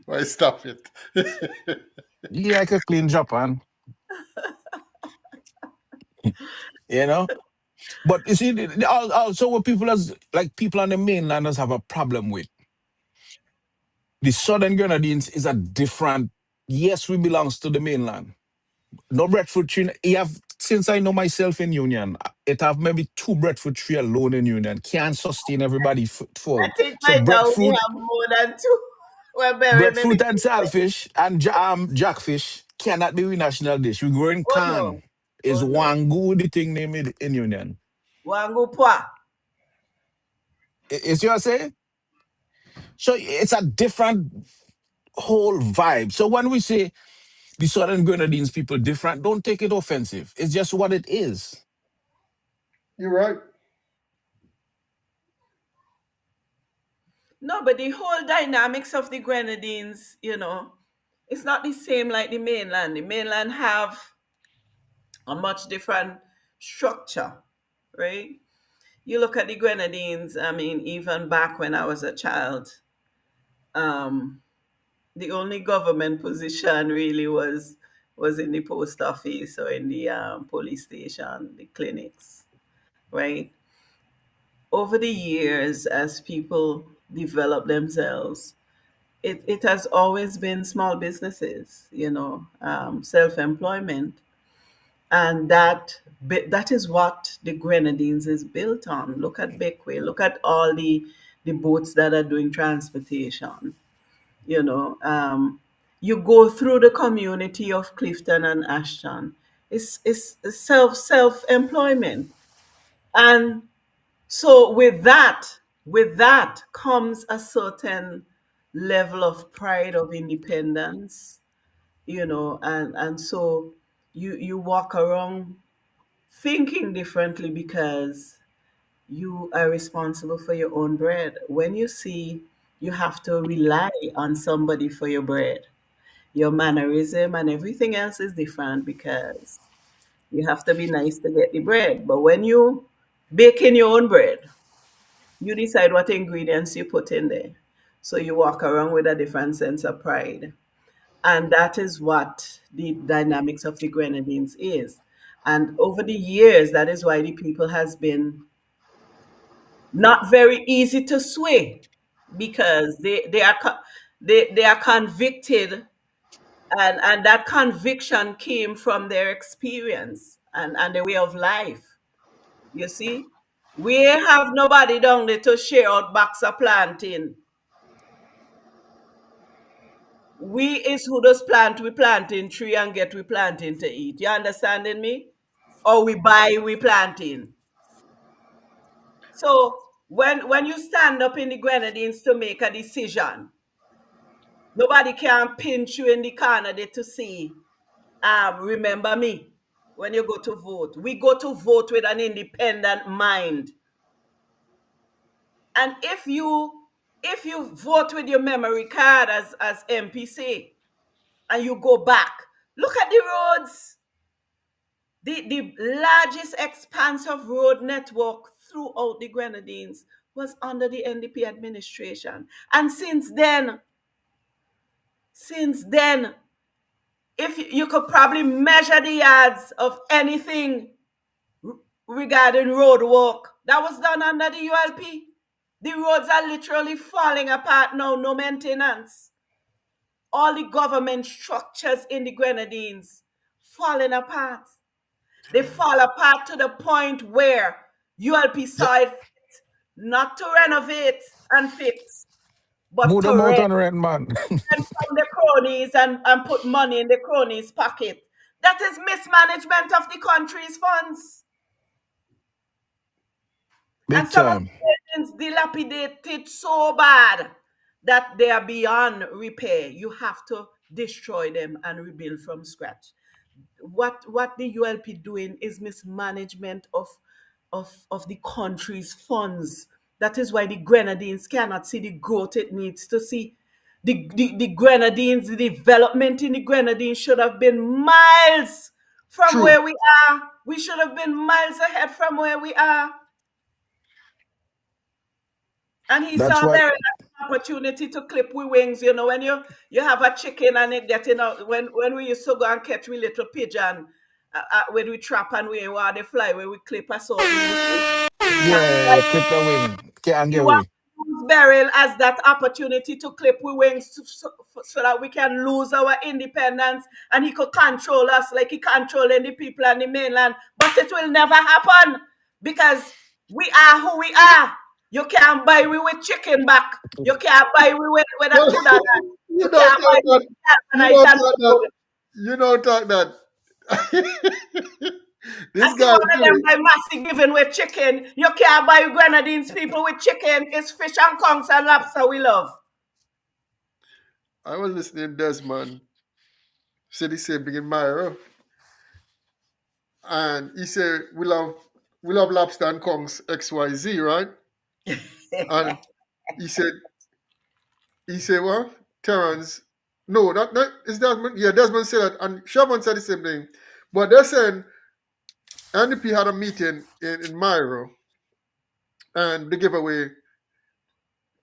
[SPEAKER 1] Why stop it?
[SPEAKER 3] Yeah, I could claim Japan. You know. But you see, also what people as like people on the mainlanders have a problem with the Southern Grenadines is a different. Yes, we belongs to the mainland. No breadfruit tree. You have since I know myself in Union, it have maybe two breadfruit tree alone in Union can't sustain everybody
[SPEAKER 2] I
[SPEAKER 3] full.
[SPEAKER 2] think
[SPEAKER 3] So
[SPEAKER 2] right now we have more than two. Well, Barry, maybe
[SPEAKER 3] breadfruit and
[SPEAKER 2] three.
[SPEAKER 3] saltfish and jackfish cannot be a national dish. We grow in
[SPEAKER 2] Oh
[SPEAKER 3] can.
[SPEAKER 2] no.
[SPEAKER 3] Is
[SPEAKER 2] Oh no.
[SPEAKER 3] wangu the thing named in Union?
[SPEAKER 2] Wangu Pwa.
[SPEAKER 3] Is you say? So it's a different whole vibe. So when we say the Southern Grenadines people different, don't take it offensive. It's just what it is.
[SPEAKER 1] You're right.
[SPEAKER 2] No, but the whole dynamics of the Grenadines, it's not the same like the mainland. The mainland have a much different structure, right? You look at the Grenadines, I mean, even back when I was a child, um, the only government position really was in the post office or in the police station, the clinics, right? Over the years, as people develop themselves, it has always been small businesses, self-employment, and that is what the Grenadines is built on. Look at Beckway, look at all the boats that are doing transportation. you know um, you go through the community of Clifton and Ashton. It's self-employment. And so with that comes a certain level of pride of independence, and so you walk around thinking differently because you are responsible for your own bread. When you see you have to rely on somebody for your bread, your mannerism and everything else is different because you have to be nice to get the bread. But when you baking your own bread, you decide what ingredients you put in there. So you walk around with a different sense of pride. And that is what the dynamics of the Grenadines is. And over the years, that is why the people has been not very easy to sway because they are convicted, and that conviction came from their experience and the way of life. You see, we have nobody down there to share out box of planting. We is who does plant, we planting tree and get we planting to eat. You understanding me? Or we buy we planting. So when you stand up in the Grenadines to make a decision, nobody can pinch you in the corner there to see, remember me when you go to vote. We go to vote with an independent mind. And if you vote with your memory card as MPC and you go back, look at the roads. The largest expanse of road network throughout the Grenadines was under the NDP administration. And since then, if you could probably measure the yards of anything regarding road work that was done under the ULP. The roads are literally falling apart now, no maintenance. All the government structures in the Grenadines falling apart. They fall apart to the point where ULP
[SPEAKER 3] Yeah.
[SPEAKER 2] saw it fit not to renovate and fix, but
[SPEAKER 3] Move
[SPEAKER 2] to
[SPEAKER 3] them out
[SPEAKER 2] rent
[SPEAKER 3] on rent, man.
[SPEAKER 2] from the cronies and put money in the cronies' pocket. That is mismanagement of the country's funds. And
[SPEAKER 3] Big
[SPEAKER 2] some of
[SPEAKER 3] time.
[SPEAKER 2] the buildings dilapidated so bad that they are beyond repair. You have to destroy them and rebuild from scratch. What the ULP doing is mismanagement of the country's funds. That is why the Grenadines cannot see the growth it needs to see. The Grenadines, the development in the Grenadines should have been miles from
[SPEAKER 1] True.
[SPEAKER 2] where we are. We should have been miles ahead from where we are. And he
[SPEAKER 3] That's
[SPEAKER 2] saw
[SPEAKER 3] why.
[SPEAKER 2] there an opportunity to clip we wings. You know, when you have a chicken and it getting out, when we used to go and catch we little pigeon, when we trap and we want they fly, when we clip a certain wing.
[SPEAKER 3] Yeah, clip the wing. Can't
[SPEAKER 2] He
[SPEAKER 3] get
[SPEAKER 2] wants
[SPEAKER 3] away.
[SPEAKER 2] to use Beryl as that opportunity to clip we wings so that we can lose our independence and he could control us like he controlling the people on the mainland. But it will never happen because we are who we are. You can't buy we with chicken back. You can't buy we with a
[SPEAKER 1] Well,
[SPEAKER 2] tuna.
[SPEAKER 1] you
[SPEAKER 2] You
[SPEAKER 1] don't
[SPEAKER 2] can't buy
[SPEAKER 1] talk
[SPEAKER 2] we
[SPEAKER 1] that.
[SPEAKER 2] with
[SPEAKER 1] You
[SPEAKER 2] galvanized
[SPEAKER 1] don't
[SPEAKER 2] and
[SPEAKER 1] talk that.
[SPEAKER 2] food.
[SPEAKER 1] You don't talk that.
[SPEAKER 2] I
[SPEAKER 1] This
[SPEAKER 2] see
[SPEAKER 1] guy
[SPEAKER 2] one of them
[SPEAKER 1] today.
[SPEAKER 2] by Massey giving with chicken. You can't buy grenadines people with chicken. It's fish and conchs and lobster we love.
[SPEAKER 1] I was listening to Desmond said the same thing in Myra, and he said we love lobster and conchs XYZ, right? And he said what? Terrence. No, that is Desmond. Yeah, Desmond said that, and Shavon said the same thing. But they're saying NDP had a meeting in Myra, and they gave away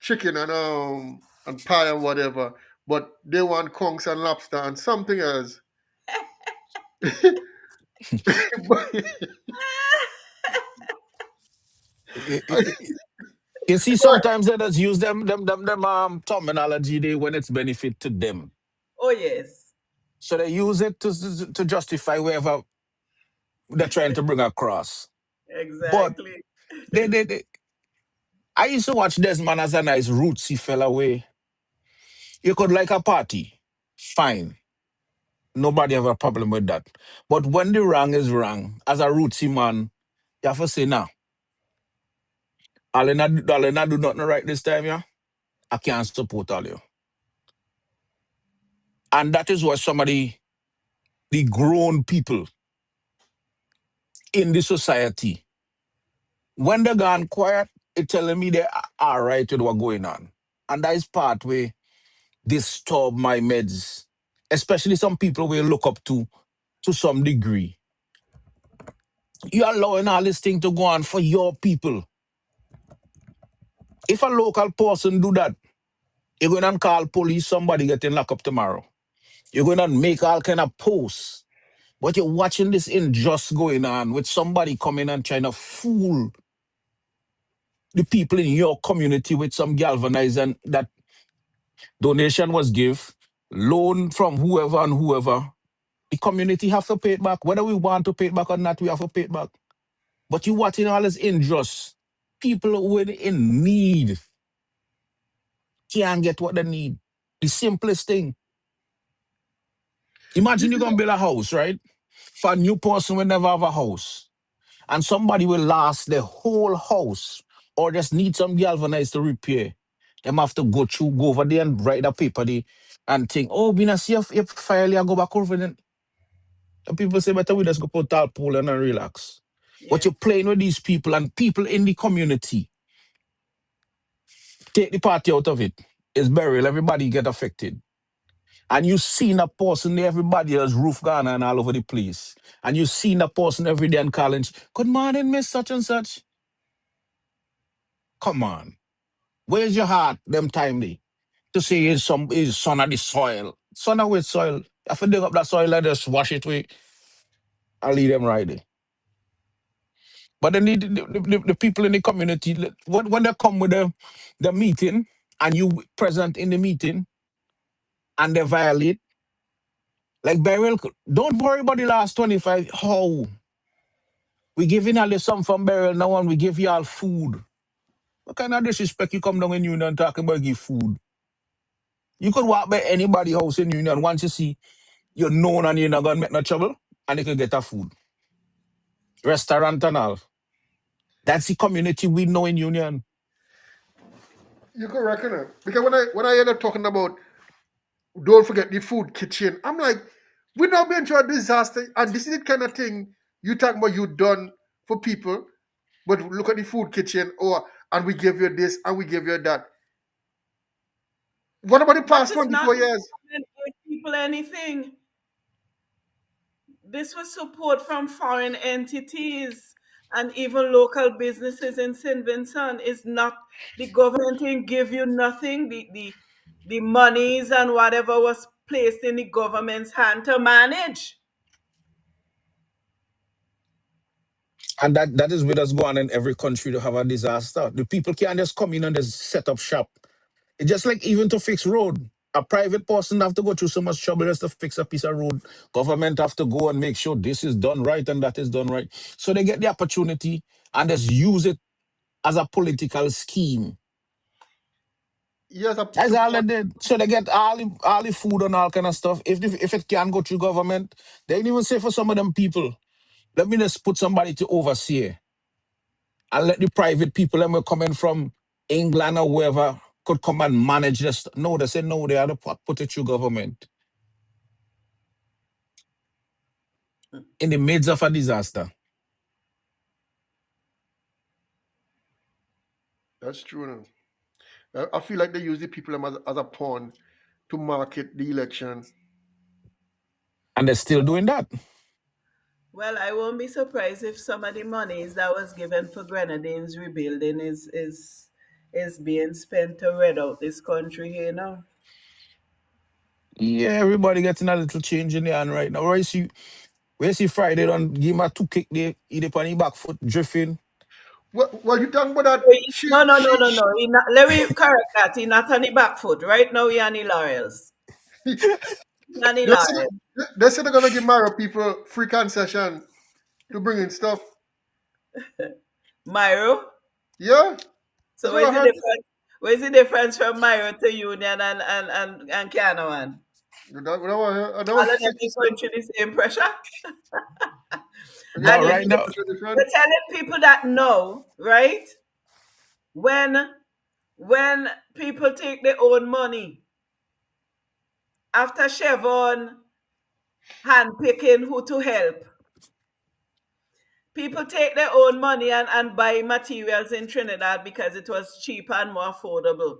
[SPEAKER 1] chicken and pie and whatever, but they want conchs and lobster and something else. But
[SPEAKER 3] I- I- I- You see, sometimes they just use them terminology they when it's benefit to them.
[SPEAKER 2] Oh yes,
[SPEAKER 3] So they use it to justify wherever they're trying to bring across. But
[SPEAKER 2] exactly.
[SPEAKER 3] they I used to watch Desmond as a nice rootsy fella way. You could like a party. Fine. Nobody have a problem with that. But when the wrong is wrong, as a rootsy man, you have to say, nah, I'll not do nothing right this time, yeah? I can't support all you. And that is what the grown people in the society, when they're gone quiet, it telling me they are all right with what going on. And that is part where disturb my meds. Especially some people will look up to some degree. You're allowing all this thing to go on for your people. If a local person do that, you're going to call police, somebody getting locked up tomorrow. You're going to make all kind of posts. But you're watching this injustice going on with somebody coming and trying to fool the people in your community with some galvanizing that donation was give, loan from whoever and whoever. The community have to pay it back. Whether we want to pay it back or not, we have to pay it back. But you watching all this injustice. People who are in need can't get what they need. The simplest thing.
[SPEAKER 1] you
[SPEAKER 3] Imagine you're
[SPEAKER 1] see,
[SPEAKER 3] gonna build a house, right? For a new person will never have a house. And somebody will last the whole house or just need some galvanized to repair. Them have to go over there and write a paper there and think, oh, we not see if file and go back over then. And people say, better we just go put tarpaulin and relax. But
[SPEAKER 2] Yeah.
[SPEAKER 3] you're playing with these people and people in the community. Take the party out of it. It's burial. Everybody get affected. And you seen a person there, everybody else roof gone and all over the place. And you seen a person every day in college. Good morning, Miss Such and Such. Come on. Where's your heart them timely? To say
[SPEAKER 2] Yeah.
[SPEAKER 3] is son of the soil. Son of with soil. If you dig up that soil and just wash it with, I'll leave them right there. But then the people in the community, when they come with the meeting and you present in the meeting and they violate, like burial, don't worry about the last 25. How? We giving all you some from burial now and we give you all food. What kind of disrespect you come down in Union talking about give food? You could walk by anybody house in Union once you see you're known and you're not gonna make no trouble and you can get a food. Restaurant and all. That's the community we know in Union.
[SPEAKER 1] you could reckon it. Because when I end up talking about don't forget the food kitchen, I'm like, we're now been through a disaster, and this is the kind of thing you talking about you done for people, but look at the food kitchen, and we give you this and we give you that. What about the
[SPEAKER 2] But
[SPEAKER 1] past
[SPEAKER 2] it's not
[SPEAKER 1] 24 years?
[SPEAKER 2] giving people anything. This was support from foreign entities. And even local businesses in St. Vincent is not, the government didn't give you nothing. The monies and whatever was placed in the government's hand to manage.
[SPEAKER 3] And that is with us going in every country to have a disaster. The people can't just come in and just set up shop. It's just like even to fix road. A private person have to go through so much trouble just to fix a piece of road. Government have to go and make sure this is done right and that is done right. So they get the opportunity and just use it as a political scheme.
[SPEAKER 1] Yes,
[SPEAKER 3] That's
[SPEAKER 1] to
[SPEAKER 3] all they did. So they get all the food and all kind of stuff. If it can go through government, they even say for some of them people, let me just put somebody to oversee and let the private people that were coming from England or wherever could come and manage this. No, they said no, they had to put it through government in the midst of a disaster.
[SPEAKER 1] that's true. I feel like they use the people as a pawn to market the election.
[SPEAKER 3] And they're still doing that.
[SPEAKER 2] Well, I won't be surprised if some of the monies that was given for Grenadines rebuilding is being spent to red out this country here now.
[SPEAKER 3] Yeah, everybody getting a little change in the hand right now. Where you see Friday don't give him a two kick there, he dip on his back foot, drifting.
[SPEAKER 1] Well, you talking about that?
[SPEAKER 2] No, no, no, no, no. Let me correct that. He not on the back foot. Right now, he on the laurels. He on the
[SPEAKER 1] They said,
[SPEAKER 2] laurels.
[SPEAKER 1] they said they're gonna give Mara people free concession to bring in stuff.
[SPEAKER 2] Myro.
[SPEAKER 1] Yeah,
[SPEAKER 2] So
[SPEAKER 1] that's what
[SPEAKER 2] where's
[SPEAKER 1] I
[SPEAKER 2] the
[SPEAKER 1] heard.
[SPEAKER 2] difference? Where's the difference from Myro to Union and Canavan?
[SPEAKER 1] That what I heard. I never
[SPEAKER 2] All of them
[SPEAKER 1] think she
[SPEAKER 2] is
[SPEAKER 1] said.
[SPEAKER 2] going through the same pressure.
[SPEAKER 1] I guess
[SPEAKER 3] No,
[SPEAKER 2] And
[SPEAKER 1] maybe
[SPEAKER 3] right
[SPEAKER 2] you,
[SPEAKER 3] now,
[SPEAKER 1] it's a different.
[SPEAKER 2] you're telling people that no, right? When when people take their own money after Chevron handpicking who to help, people take their own money and buy materials in Trinidad because it was cheaper and more affordable,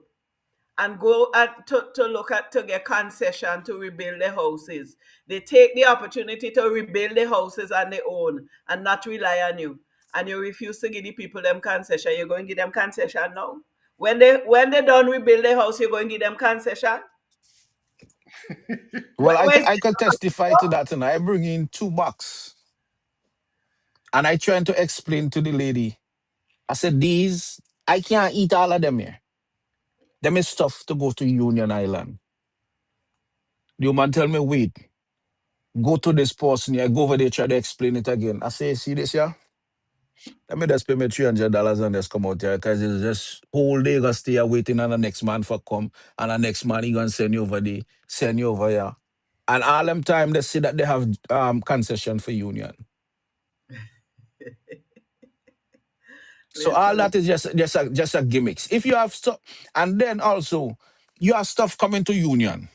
[SPEAKER 2] and go to look at to get concession to rebuild the houses. They take the opportunity to rebuild the houses on their own and not rely on you. And you refuse to give the people them concession. You're going to give them concession now. When they done rebuild the house, you're going to give them concession.
[SPEAKER 3] well,
[SPEAKER 2] Where's
[SPEAKER 3] I can testify to that, and I bring in 2 bucks, and I trying to explain to the lady. I said these I can't eat all of them here. Them is stuff to go to Union Island. The woman tell me, wait, go to this person here, go over there, try to explain it again. I say, see this here? Let me just pay me $300 and just come out here because it's just whole day gonna stay here waiting on the next man for come and the next man he gonna send you over there, send you over here. And all them time they say that they have concession for union. So all
[SPEAKER 2] listen?
[SPEAKER 3] that is just a gimmicks. If you have stuff and then also you have stuff coming to union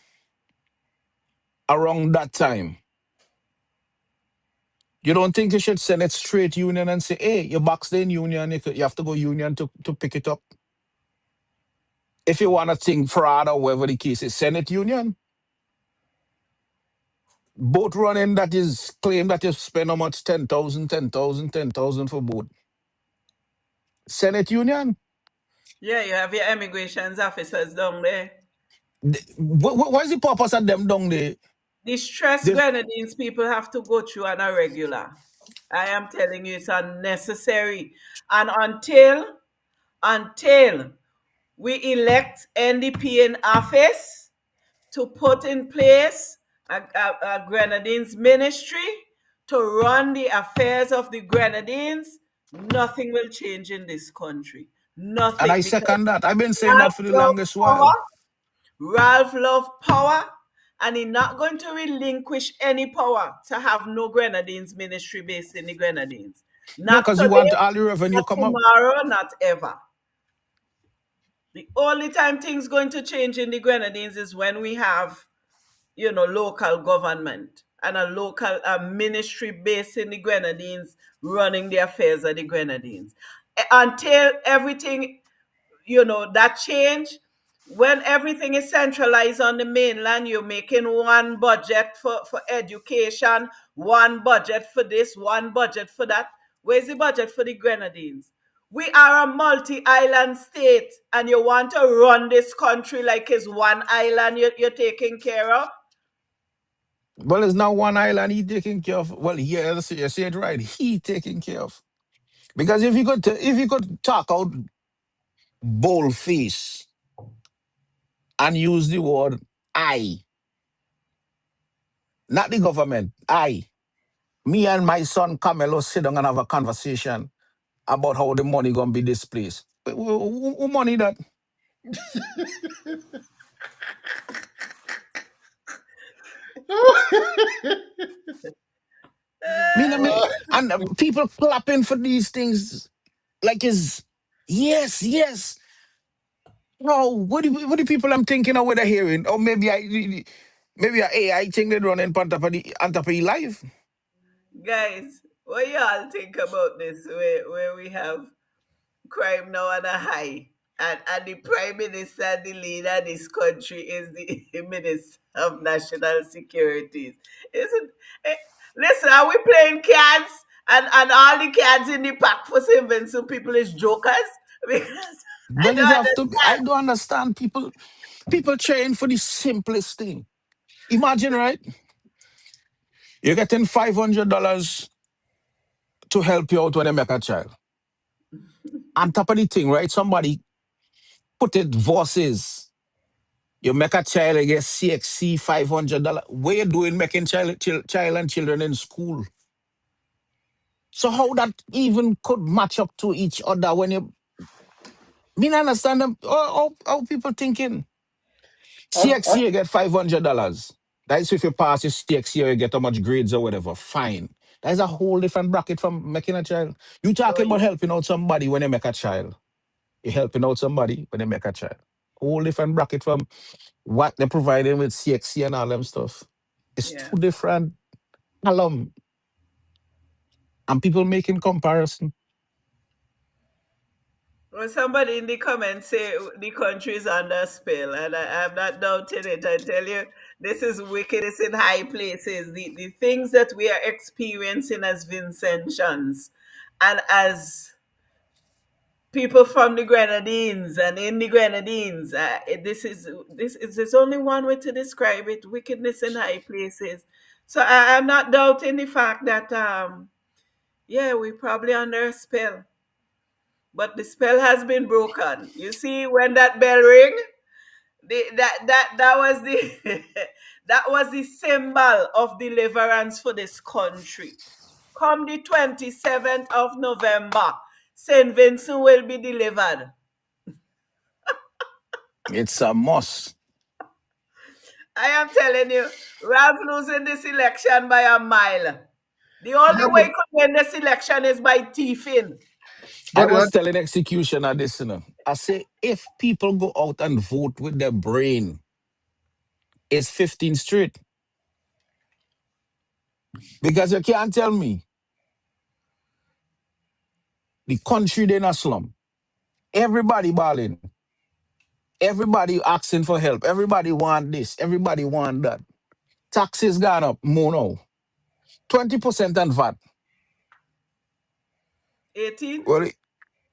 [SPEAKER 3] around that time. You don't think you should send it straight union and say, hey, your box in union, you have to go union to pick it up. If you want to think fraud or whatever the case is, send it union. Boat running that is claim that you spend how much 10,000, 10,000, 10,000 for boat. Send it union.
[SPEAKER 2] Yeah, you have your immigration officers down there.
[SPEAKER 3] What is the purpose of them down there?
[SPEAKER 2] The stress
[SPEAKER 3] They,
[SPEAKER 2] grenadines people have to go through on a regular. I am telling you, it's unnecessary. And until we elect NDP in office to put in place a Grenadines ministry to run the affairs of the Grenadines, nothing will change in this country.
[SPEAKER 3] and I
[SPEAKER 2] Nothing, because
[SPEAKER 3] second that. I've been saying that
[SPEAKER 2] Ralph
[SPEAKER 3] for the
[SPEAKER 2] loves
[SPEAKER 3] longest while.
[SPEAKER 2] power. Ralph loves power, and he's not going to relinquish any power to have no Grenadines ministry based in the Grenadines.
[SPEAKER 3] No,
[SPEAKER 2] Not
[SPEAKER 3] because you
[SPEAKER 2] today,
[SPEAKER 3] want all the revenue
[SPEAKER 2] not
[SPEAKER 3] come up.
[SPEAKER 2] tomorrow, not ever. The only time things going to change in the Grenadines is when we have, local government and a local ministry based in the Grenadines running the affairs of the Grenadines. Until everything, that change, when everything is centralized on the mainland, you're making one budget for education, one budget for this, one budget for that. Where's the budget for the Grenadines? We are a multi-island state, and you want to run this country like it's one island you're taking care of?
[SPEAKER 3] Well, it's not one island he taking care of. Well, yeah, you say it right. He taking care of. Because if you could talk out bold face and use the word I, not the government, I, me and my son Camelo sit down and have a conversation about how the money gonna be displaced. Who money that? I mean, and people clapping for these things like is yes, yes. No, what do people I'm thinking of what they're hearing? Or maybe a AI thing they running on top of the life.
[SPEAKER 2] Guys, what y'all think about this? Where we have crime now on a high, and the prime minister, the leader of this country, is the minister of national security. Isn't eh, listen? Are we playing cards? And all the cards in the pack for some people is jokers? Because I
[SPEAKER 3] Well, it
[SPEAKER 2] don't
[SPEAKER 3] have to be. I
[SPEAKER 2] understand.
[SPEAKER 3] don't understand people train for the simplest thing. Imagine, right? You're getting $500 to help you out when you make a child. On top of the thing, right? Somebody put it versus you make a child, you get CXC $500. What you doing making child and children in school? So how that even could match up to each other when you mean understand them how people thinking?
[SPEAKER 1] I,
[SPEAKER 3] CXC you get $500. That's if you pass your CXC or you get how much grades or whatever. Fine. That is a whole different bracket from making a child. You
[SPEAKER 2] Oh
[SPEAKER 3] talking about
[SPEAKER 2] yeah,
[SPEAKER 3] helping out somebody when you make a child. You're helping out somebody when you make a child. Whole different bracket from what they're providing with CXC and all them stuff. It's
[SPEAKER 2] yeah.
[SPEAKER 3] two different column. And people making comparison.
[SPEAKER 2] Well, somebody in the comments say the country is under a spell, and I'm not doubting it. I tell you, this is wickedness in high places. The things that we are experiencing as Vincentians and as people from the Grenadines and in the Grenadines, there's only one way to describe it: wickedness in high places. So I'm not doubting the fact that yeah, we're probably under a spell. But the spell has been broken. You see, when that bell ring, that was the that was the symbol of deliverance for this country. Come the 27th of November, Saint Vincent will be delivered.
[SPEAKER 3] It's a must.
[SPEAKER 2] I am telling you, Ralph losing this election by a mile. The only
[SPEAKER 1] yeah,
[SPEAKER 2] way to win this election is by thieving.
[SPEAKER 3] I
[SPEAKER 1] but
[SPEAKER 3] was telling executioner this, I say if people go out and vote with their brain, it's 15 straight. Because you can't tell me the country they in a slum. Everybody balling. Everybody asking for help. Everybody want this. Everybody want that. Taxes gone up more now. 20% on VAT.
[SPEAKER 2] 18?
[SPEAKER 3] Well,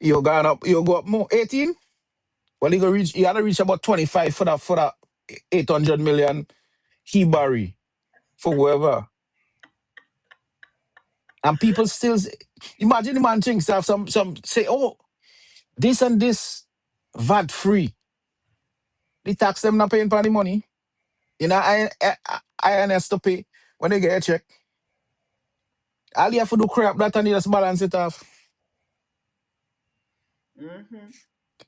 [SPEAKER 3] you gone up, you go up more. 18? Well, you gotta reach about 25 for that 800 million he bury for whoever. And people still imagine the man thinks have some say, oh, this and this VAT free. The tax them not paying for the money. You know, INS to pay when they get a check. All you have to do crap that and you just balance it off.
[SPEAKER 2] Hmm.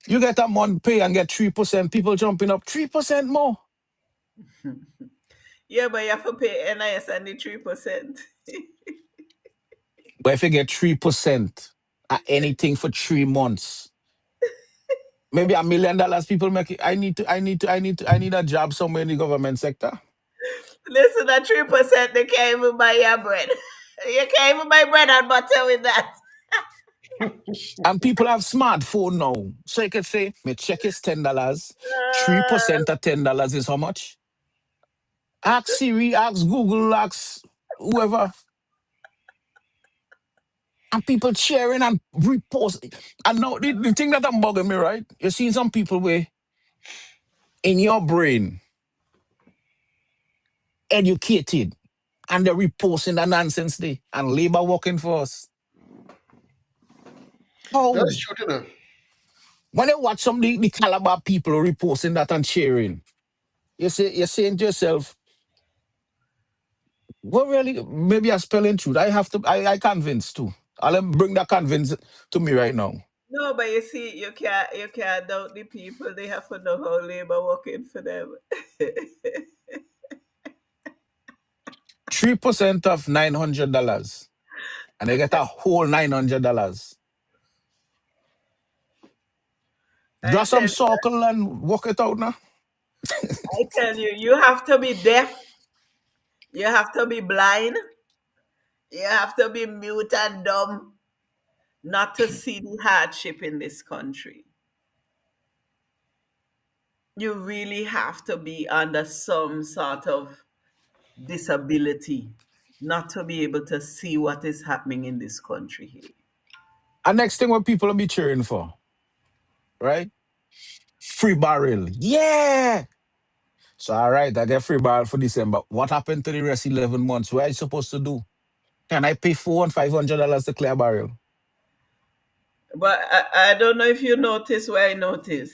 [SPEAKER 3] You get a month pay and get 3%, people jumping up 3% more.
[SPEAKER 2] Yeah, but you have to pay NIS and the 3%.
[SPEAKER 3] But if you get 3% at anything for 3 months, maybe $1 million people make it. I need a job somewhere in the government sector.
[SPEAKER 2] Listen, that 3%, they can't even buy your bread. You can't even buy bread and butter with that.
[SPEAKER 3] And people have smartphone now. So you can say, my check is $10.
[SPEAKER 2] Uh,
[SPEAKER 3] 3% of $10 is how much? Ask Siri, ask Google, ask whoever. and people cheering and reposting. And now the thing that I'm bugging me, right? You're seeing some people where in your brain educated and they're reposting the nonsense day and labor working for us.
[SPEAKER 1] That's
[SPEAKER 3] How?
[SPEAKER 1] true, you know.
[SPEAKER 3] When you watch some of the Calabar people reposting that and cheering, you're saying to yourself, well, really, maybe I spelling truth. I have to, I convinced too. I'll bring that convince to me right now.
[SPEAKER 2] No, but you see, you can't doubt the people. They have to know how labor working for them.
[SPEAKER 3] 3% of $900, and they get a whole $900.
[SPEAKER 2] I
[SPEAKER 3] Draw some
[SPEAKER 2] tell
[SPEAKER 3] circle and work it out now.
[SPEAKER 2] I tell you, you have to be deaf, you have to be blind, you have to be mute and dumb not to see the hardship in this country. You really have to be under some sort of disability not to be able to see what is happening in this country here.
[SPEAKER 3] And next thing what people will be cheering for, right? Free barrel. Yeah. So all right, I get free barrel for December. What happened to the rest 11 months? What are you supposed to do? Can I pay $400 and $500 to clear a barrel?
[SPEAKER 2] But I don't know if you notice where I notice.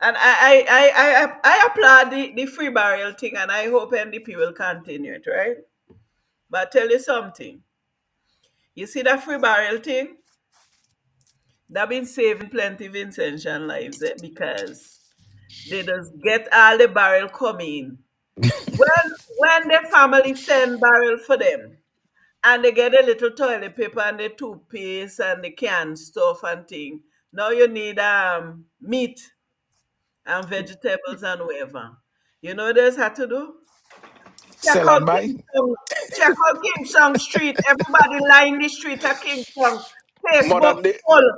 [SPEAKER 2] And I applaud the free burial thing, and I hope NDP will continue it, right? But I tell you something. You see that free burial thing? That been saving plenty Vincentian lives, because they just get all the barrel coming. When the family send barrel for them, and they get a little toilet paper and the toothpaste and the canned stuff and thing. Now you need meat and vegetables and whatever. You know what they had to do? Check
[SPEAKER 3] Sell
[SPEAKER 2] out
[SPEAKER 3] and buy.
[SPEAKER 2] Kingston, check out Kingston Street. Everybody line the street at Kingston. Facebook
[SPEAKER 3] Modern day.
[SPEAKER 2] full.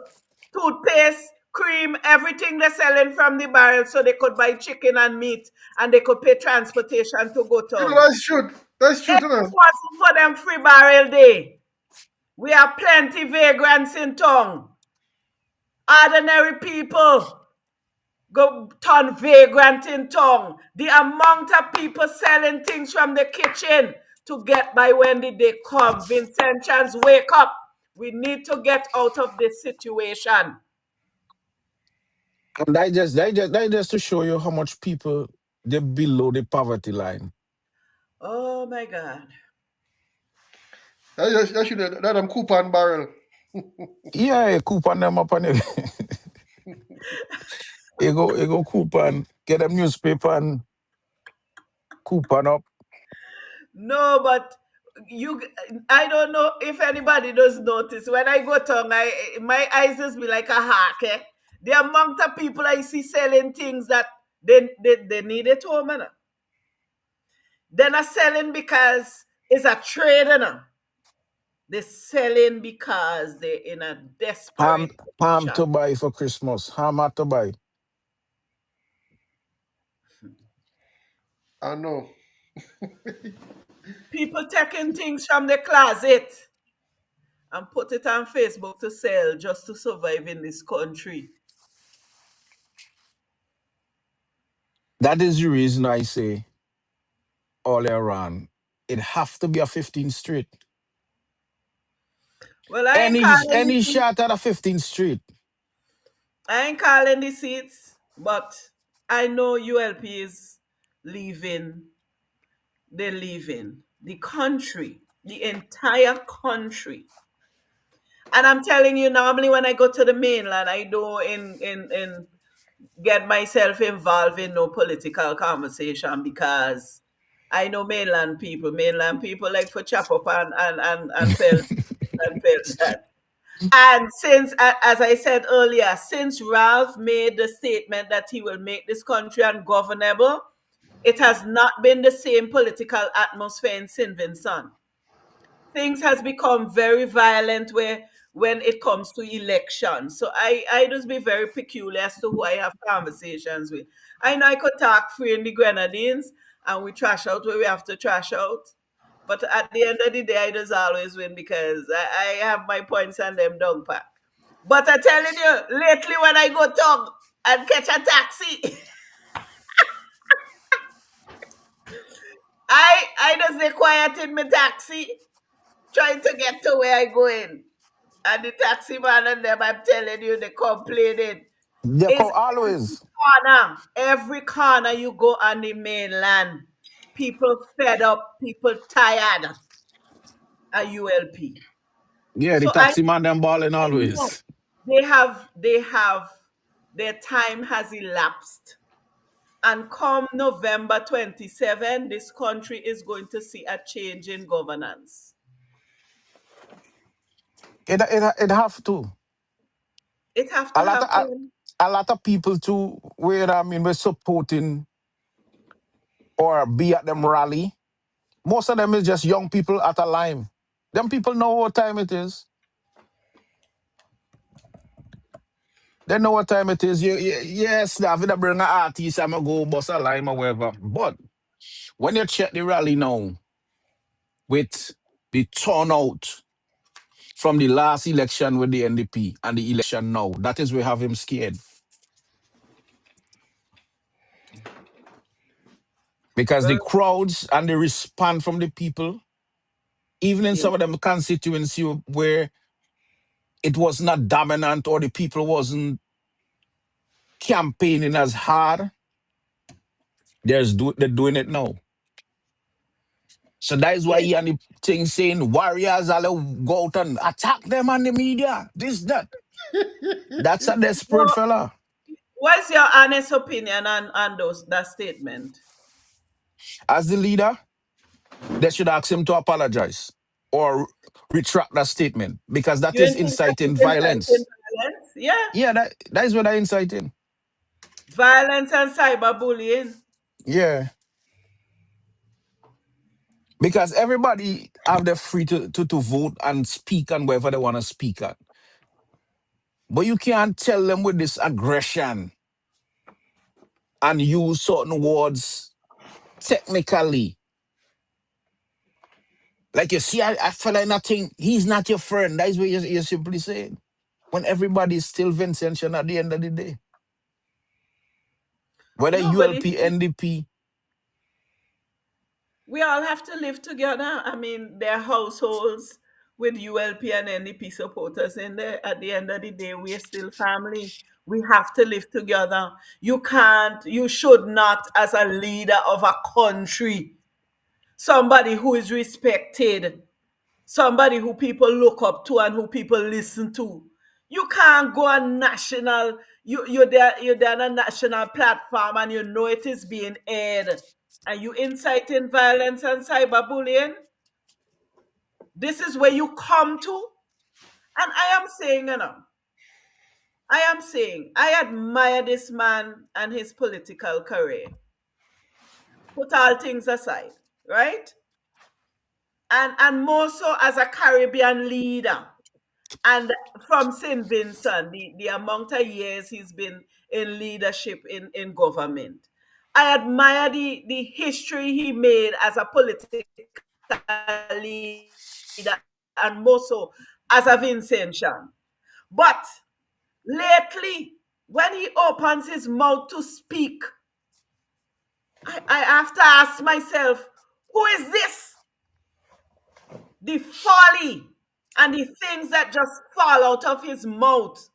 [SPEAKER 2] Toothpaste, cream, everything they're selling from the barrel so they could buy chicken and meat and they could pay transportation to go
[SPEAKER 1] You know,
[SPEAKER 2] town.
[SPEAKER 1] that's true. That's true,
[SPEAKER 2] If
[SPEAKER 1] you
[SPEAKER 2] it
[SPEAKER 1] know.
[SPEAKER 2] wasn't for them free barrel day, we have plenty vagrants in town. Ordinary people go turn vagrant in town. The amount of people selling things from the kitchen to get by when the day come. Vincentians, wake up. We need to get out of this situation.
[SPEAKER 3] And that just to show you how much people they're below the poverty line.
[SPEAKER 2] Oh my God.
[SPEAKER 1] That should that them coupon barrel.
[SPEAKER 3] Yeah, coupon them up on it. You go coupon, get them newspaper and coupon up.
[SPEAKER 2] No, but you I don't know if anybody does notice. When I go to my eyes just be like a hawk, eh? The amount of people I see selling things that they need at home, you. They're not selling because it's a trade, you know. They're selling because they're in a
[SPEAKER 3] Ham,
[SPEAKER 2] desperate
[SPEAKER 3] ham
[SPEAKER 2] position.
[SPEAKER 3] to buy for Christmas. Ham to buy.
[SPEAKER 1] I know.
[SPEAKER 2] People taking things from the closet and put it on Facebook to sell just to survive in this country.
[SPEAKER 3] That is the reason I say all around. It have to be a 15th Street.
[SPEAKER 2] Well, I ain't calling
[SPEAKER 3] Any
[SPEAKER 2] it.
[SPEAKER 3] shot at a 15th Street.
[SPEAKER 2] I ain't calling the seats, but I know ULP is leaving. They're leaving the country, the entire country. And I'm telling you, normally when I go to the mainland, I don't in get myself involved in no political conversation, because I know mainland people. Mainland people like for chop up and pelt and pelt that. And since, as I said earlier, since Ralph made the statement that he will make this country ungovernable, it has not been the same political atmosphere in St. Vincent. Things has become very violent where when it comes to elections. So I just be very peculiar as to who I have conversations with. I know I could talk free in the Grenadines and we trash out where we have to trash out. But at the end of the day, I just always win because I have my points and them down pack. But I'm telling you, lately when I go talk and catch a taxi, I just stay quiet in my taxi, trying to get to where I go in. And the taxi man and them, I'm telling you, they complaining.
[SPEAKER 3] They
[SPEAKER 2] It's
[SPEAKER 3] call always.
[SPEAKER 2] every corner you go on the mainland. People fed up, people tired at ULP.
[SPEAKER 3] Yeah, the
[SPEAKER 2] So
[SPEAKER 3] taxi man them balling
[SPEAKER 2] I know
[SPEAKER 3] always.
[SPEAKER 2] they have their time has elapsed. And come November 27, this country is going to see a change in governance.
[SPEAKER 3] It have to.
[SPEAKER 2] It have
[SPEAKER 3] A
[SPEAKER 2] to
[SPEAKER 3] lot of
[SPEAKER 2] happen.
[SPEAKER 3] a lot of people too, where I mean we're supporting or be at them rally. Most of them is just young people at a line. Them people know what time it is. They know what time it is. Yes, David, I bring an artist, I'm going to go bust a line or whatever. But when you check the rally now with the turnout from the last election with the NDP and the election now, that is we have him scared. Because the
[SPEAKER 2] Well,
[SPEAKER 3] crowds and the response from the people, even in
[SPEAKER 2] you
[SPEAKER 3] some of them constituency where it was not dominant or the people wasn't campaigning as hard, they're doing it now. So that is why
[SPEAKER 2] yeah.
[SPEAKER 3] he and the thing saying warriors all go out and attack them on the media. This, that. That's a desperate
[SPEAKER 2] So,
[SPEAKER 3] fella.
[SPEAKER 2] what's your honest opinion on that statement?
[SPEAKER 3] As the leader, they should ask him to apologize or retract that statement because that
[SPEAKER 2] You
[SPEAKER 3] is
[SPEAKER 2] think that is
[SPEAKER 3] inciting
[SPEAKER 2] inciting
[SPEAKER 3] violence.
[SPEAKER 2] violence? Yeah.
[SPEAKER 3] Yeah, that is what I inciting.
[SPEAKER 2] Violence and cyberbullying.
[SPEAKER 3] Yeah. Because everybody have the free to vote and speak on wherever they want to speak at. But you can't tell them with this aggression and use certain words technically. Like you see, I feel like nothing, he's not your friend. That is what you're simply saying. When everybody is still Vincentian at the end of the day. Whether
[SPEAKER 2] No, but if
[SPEAKER 3] ULP, NDP,
[SPEAKER 2] we all have to live together. I mean, there are households with ULP and NDP supporters in there. At the end of the day, we are still family. We have to live together. You can't, you should not, as a leader of a country, somebody who is respected, somebody who people look up to and who people listen to. You can't go on national, you're there on a national platform and you know it is being aired and you inciting violence and cyberbullying. This is where you come to. And I am saying, I admire this man and his political career. Put all things aside, right? And more so as a Caribbean leader. And from St. Vincent, the amount of years he's been in leadership in government. I admire the history he made as a political leader and more so as a Vincentian. But lately, when he opens his mouth to speak, I have to ask myself, who is this? The folly and the things that just fall out of his mouth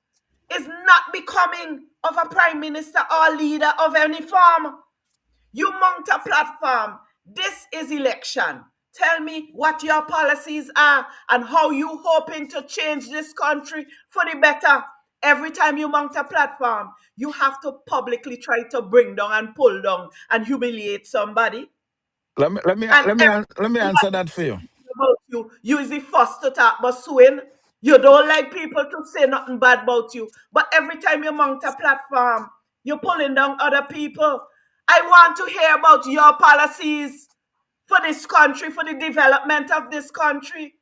[SPEAKER 2] is not becoming of a prime minister or leader of any form. You mount a platform. This is election. Tell me what your policies are and how you hoping to change this country for the better. Every time you mount a platform, you have to publicly try to bring down and pull down and humiliate somebody.
[SPEAKER 3] let me let me
[SPEAKER 2] And
[SPEAKER 3] let me
[SPEAKER 2] every
[SPEAKER 3] an- let me answer
[SPEAKER 2] time
[SPEAKER 3] that for you.
[SPEAKER 2] about you, you is the first to talk about suing. You don't like people to say nothing bad about you. But every time you mount a platform, you're pulling down other people. I want to hear about your policies for this country, for the development of this country.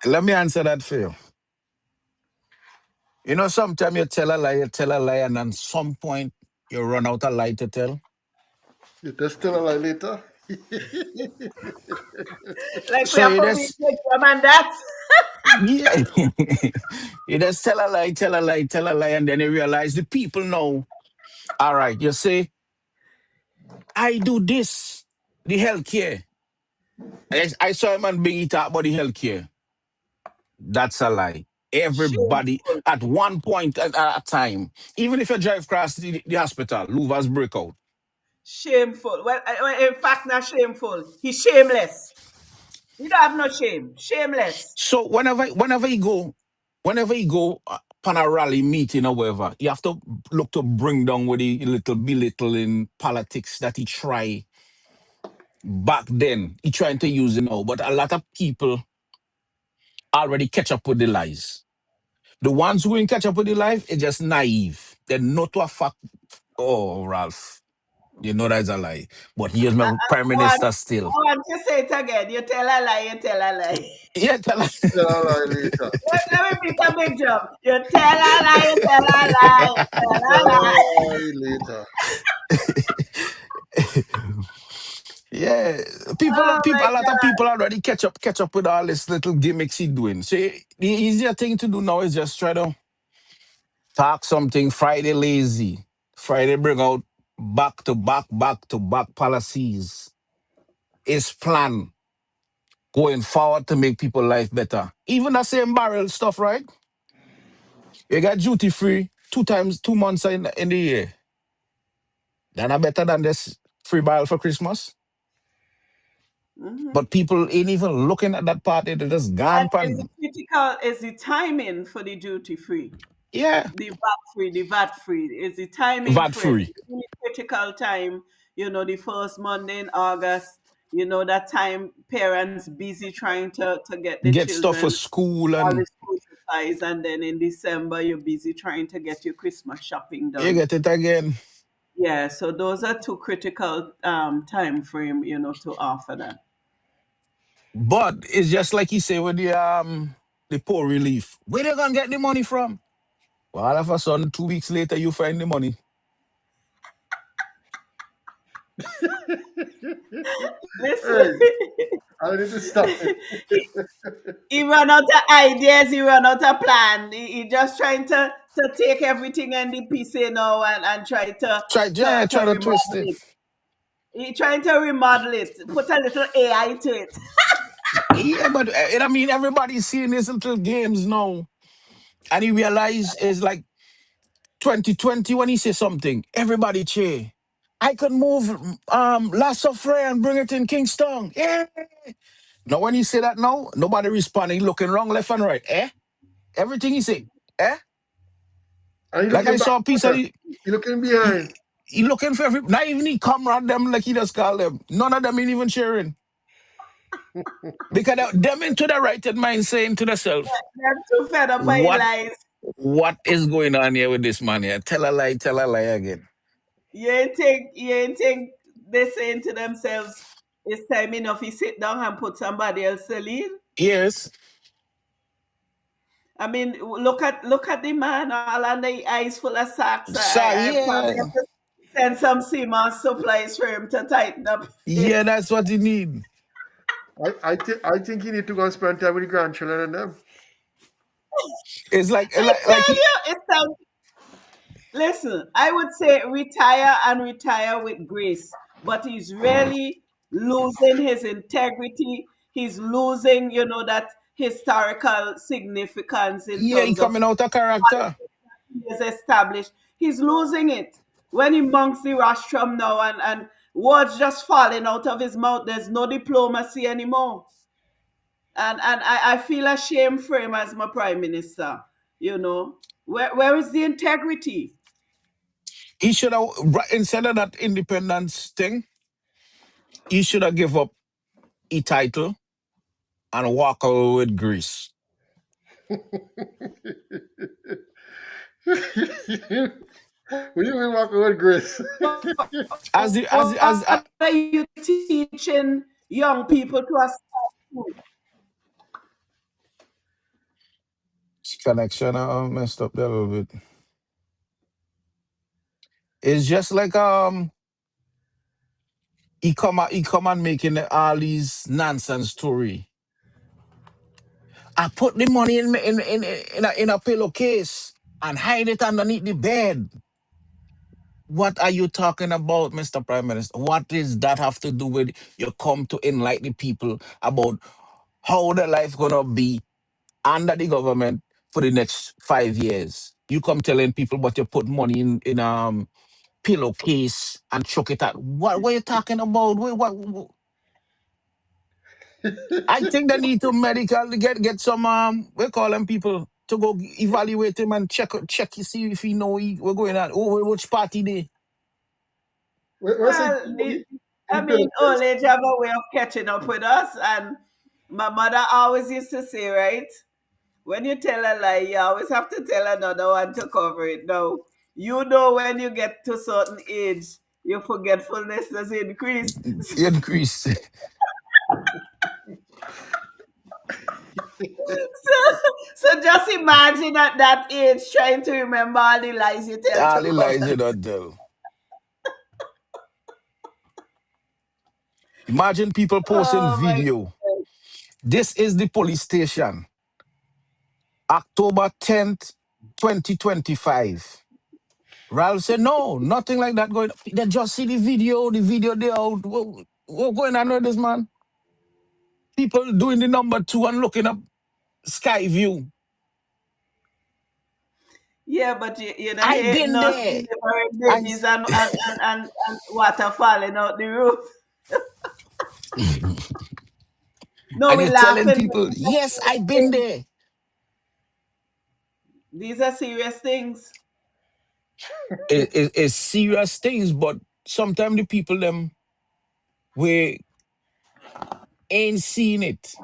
[SPEAKER 3] Let me answer that for you. You know, sometimes you tell a lie, and at some point you run out of lie to tell.
[SPEAKER 1] You just tell a lie later.
[SPEAKER 2] Like we
[SPEAKER 3] So
[SPEAKER 2] are
[SPEAKER 3] you
[SPEAKER 2] putting
[SPEAKER 3] just
[SPEAKER 2] the and that.
[SPEAKER 3] yeah, you just tell a lie, tell a lie, tell a lie, and then you realize the people know. All right, you say I do this, the healthcare. I saw a man being talk about the healthcare. That's a lie. Everybody
[SPEAKER 2] Shameful.
[SPEAKER 3] at one point at a time, even if you drive across the hospital, louvers break out.
[SPEAKER 2] Shameful. Well, in fact, not shameful. He's shameless. He don't have no shame. Shameless.
[SPEAKER 3] So whenever you go on a rally meeting or whatever, you have to look to bring down with the little belittling politics that he try back then. He trying to use it now, but a lot of people already catch up with the lies. The ones who ain't catch up with the lies is just naive. They know to a fact. Oh, Ralph, you know that's a lie. But here's
[SPEAKER 2] I,
[SPEAKER 3] my
[SPEAKER 2] I,
[SPEAKER 3] prime
[SPEAKER 2] I want,
[SPEAKER 3] minister
[SPEAKER 2] I
[SPEAKER 3] still.
[SPEAKER 2] want to say it again. You tell a lie, you tell a lie.
[SPEAKER 3] Yeah, tell us.
[SPEAKER 1] Tell a lie later.
[SPEAKER 2] Let me pick a big job. You tell a lie, you tell a lie, you tell a
[SPEAKER 1] Tell a
[SPEAKER 2] lie.
[SPEAKER 1] lie later.
[SPEAKER 3] Yeah,
[SPEAKER 2] Oh
[SPEAKER 3] a
[SPEAKER 2] my
[SPEAKER 3] lot of
[SPEAKER 2] God.
[SPEAKER 3] people already catch up with all this little gimmicks he doing. So the easier thing to do now is just try to talk something Friday lazy. Friday bring out back to back policies. Is plan going forward to make people life better. Even the same barrel stuff, right? You get duty free 2 months in the year. They're not better than this free barrel for Christmas.
[SPEAKER 2] Mhm.
[SPEAKER 3] But people ain't even looking at that part. They just
[SPEAKER 2] And
[SPEAKER 3] gone
[SPEAKER 2] is the
[SPEAKER 3] pan.
[SPEAKER 2] critical is the timing for the duty free,
[SPEAKER 3] Yeah,
[SPEAKER 2] the VAT free is the timing
[SPEAKER 3] VAT
[SPEAKER 2] for it.
[SPEAKER 3] free.
[SPEAKER 2] Really critical time, the first Monday in August, that time parents busy trying to get the
[SPEAKER 3] Get stuff for
[SPEAKER 2] children
[SPEAKER 3] school
[SPEAKER 2] all the
[SPEAKER 3] and
[SPEAKER 2] school supplies, and then in December you're busy trying to get your Christmas shopping
[SPEAKER 3] you
[SPEAKER 2] done.
[SPEAKER 3] get it again.
[SPEAKER 2] Yeah, so those are two critical time frame, to offer that.
[SPEAKER 3] But it's just like you say with the poor relief. Where they gonna get the money from? Well, all of a sudden, 2 weeks later, you find the money.
[SPEAKER 2] Listen,
[SPEAKER 1] Hey, I need to stop it.
[SPEAKER 2] he run out of ideas, he run out of plan. He just trying to take everything and the piece, and try to
[SPEAKER 3] Try to twist
[SPEAKER 2] remodel
[SPEAKER 3] it.
[SPEAKER 2] it. He trying to remodel it, put a little AI to it.
[SPEAKER 3] Yeah, but I mean, everybody's seeing these little games now, and he realize it's like 2020 when he say something, everybody cheer. I could move Last of Frey and bring it in Kingston. Yeah. Now when he say that now, nobody responding, looking wrong, left and right. Eh? Everything he say, eh?
[SPEAKER 1] And you
[SPEAKER 3] Like I
[SPEAKER 1] looking
[SPEAKER 3] saw a piece of
[SPEAKER 1] backward.
[SPEAKER 3] the,
[SPEAKER 1] You looking
[SPEAKER 3] he,
[SPEAKER 1] behind.
[SPEAKER 3] he looking for every, not even he comrade them like he just call them. None of them ain't even cheering. Because them into the right mind saying to themselves,
[SPEAKER 2] They're too fed up by
[SPEAKER 3] what
[SPEAKER 2] lies.
[SPEAKER 3] what is going on here with this man here? Tell a lie again.
[SPEAKER 2] You ain't think they saying to themselves, it's time enough you sit down and put somebody else to lead.
[SPEAKER 3] Yes.
[SPEAKER 2] I mean, look at the man, all on the eyes full of socks.
[SPEAKER 3] So
[SPEAKER 2] I probably
[SPEAKER 3] yeah.
[SPEAKER 2] have to send some CMOS supplies for him to tighten up
[SPEAKER 3] Yeah,
[SPEAKER 2] his.
[SPEAKER 3] that's what you need.
[SPEAKER 1] I think you need to go and spend time with the grandchildren and them.
[SPEAKER 3] It's
[SPEAKER 2] I
[SPEAKER 3] like
[SPEAKER 2] tell you, it's time. Listen, I would say retire and retire with grace, but he's really losing his integrity. He's losing, that historical significance in
[SPEAKER 3] yeah, he
[SPEAKER 2] terms of
[SPEAKER 3] coming out of character.
[SPEAKER 2] he has established. He's losing it when he monks the rostrum now, and words just falling out of his mouth. There's no diplomacy anymore, and I feel ashamed for him as my prime minister. Where is the integrity?
[SPEAKER 3] He should have instead of that independence thing, he should have give up a title and walk away with Greece.
[SPEAKER 1] Will you be walking with Grace?
[SPEAKER 3] As
[SPEAKER 2] What are you teaching young people to aspire?
[SPEAKER 3] connection messed up there a little bit. It's just like He come and making all these nonsense story. I put the money in a pillowcase and hide it underneath the bed. What are you talking about, Mr. Prime Minister? What does that have to do with you come to enlighten the people about how the life gonna be under the government for the next 5 years? You come telling people, but you put money in pillowcase and chuck it at. What are you talking about? I think they need to medical get some we call them people to go evaluate him and check to see if he know we're going on. Oh, which party they?
[SPEAKER 1] When I say
[SPEAKER 2] Well,
[SPEAKER 1] money
[SPEAKER 2] I
[SPEAKER 1] in
[SPEAKER 2] mean,
[SPEAKER 1] pillowcase,
[SPEAKER 2] old age have a way of catching up with us. And my mother always used to say, right, when you tell a lie, you always have to tell another one to cover it. Now, you know when you get to certain age, your forgetfulness does increase.
[SPEAKER 3] Increase.
[SPEAKER 2] So just imagine at that age trying to remember all the lies you tell
[SPEAKER 3] All
[SPEAKER 2] to
[SPEAKER 3] the
[SPEAKER 2] cover.
[SPEAKER 3] lies you don't tell. Imagine people posting
[SPEAKER 2] Oh my
[SPEAKER 3] video. This is the police station. October 10th, 2025. Ralph said, no, nothing like that going. They just see the video they out. What going on with this man? People doing the number two and looking up sky view.
[SPEAKER 2] Yeah, but you know,
[SPEAKER 3] I
[SPEAKER 2] here
[SPEAKER 3] been
[SPEAKER 2] nurse
[SPEAKER 3] there.
[SPEAKER 2] delivering
[SPEAKER 3] I
[SPEAKER 2] babies and water falling out the roof. No,
[SPEAKER 3] and
[SPEAKER 2] we
[SPEAKER 3] you're telling
[SPEAKER 2] laughing, but
[SPEAKER 3] people,
[SPEAKER 2] these are
[SPEAKER 3] yes, I
[SPEAKER 2] serious
[SPEAKER 3] been
[SPEAKER 2] things.
[SPEAKER 3] there.
[SPEAKER 2] These are serious things.
[SPEAKER 3] It's serious things, but sometimes the people them we ain't seen it.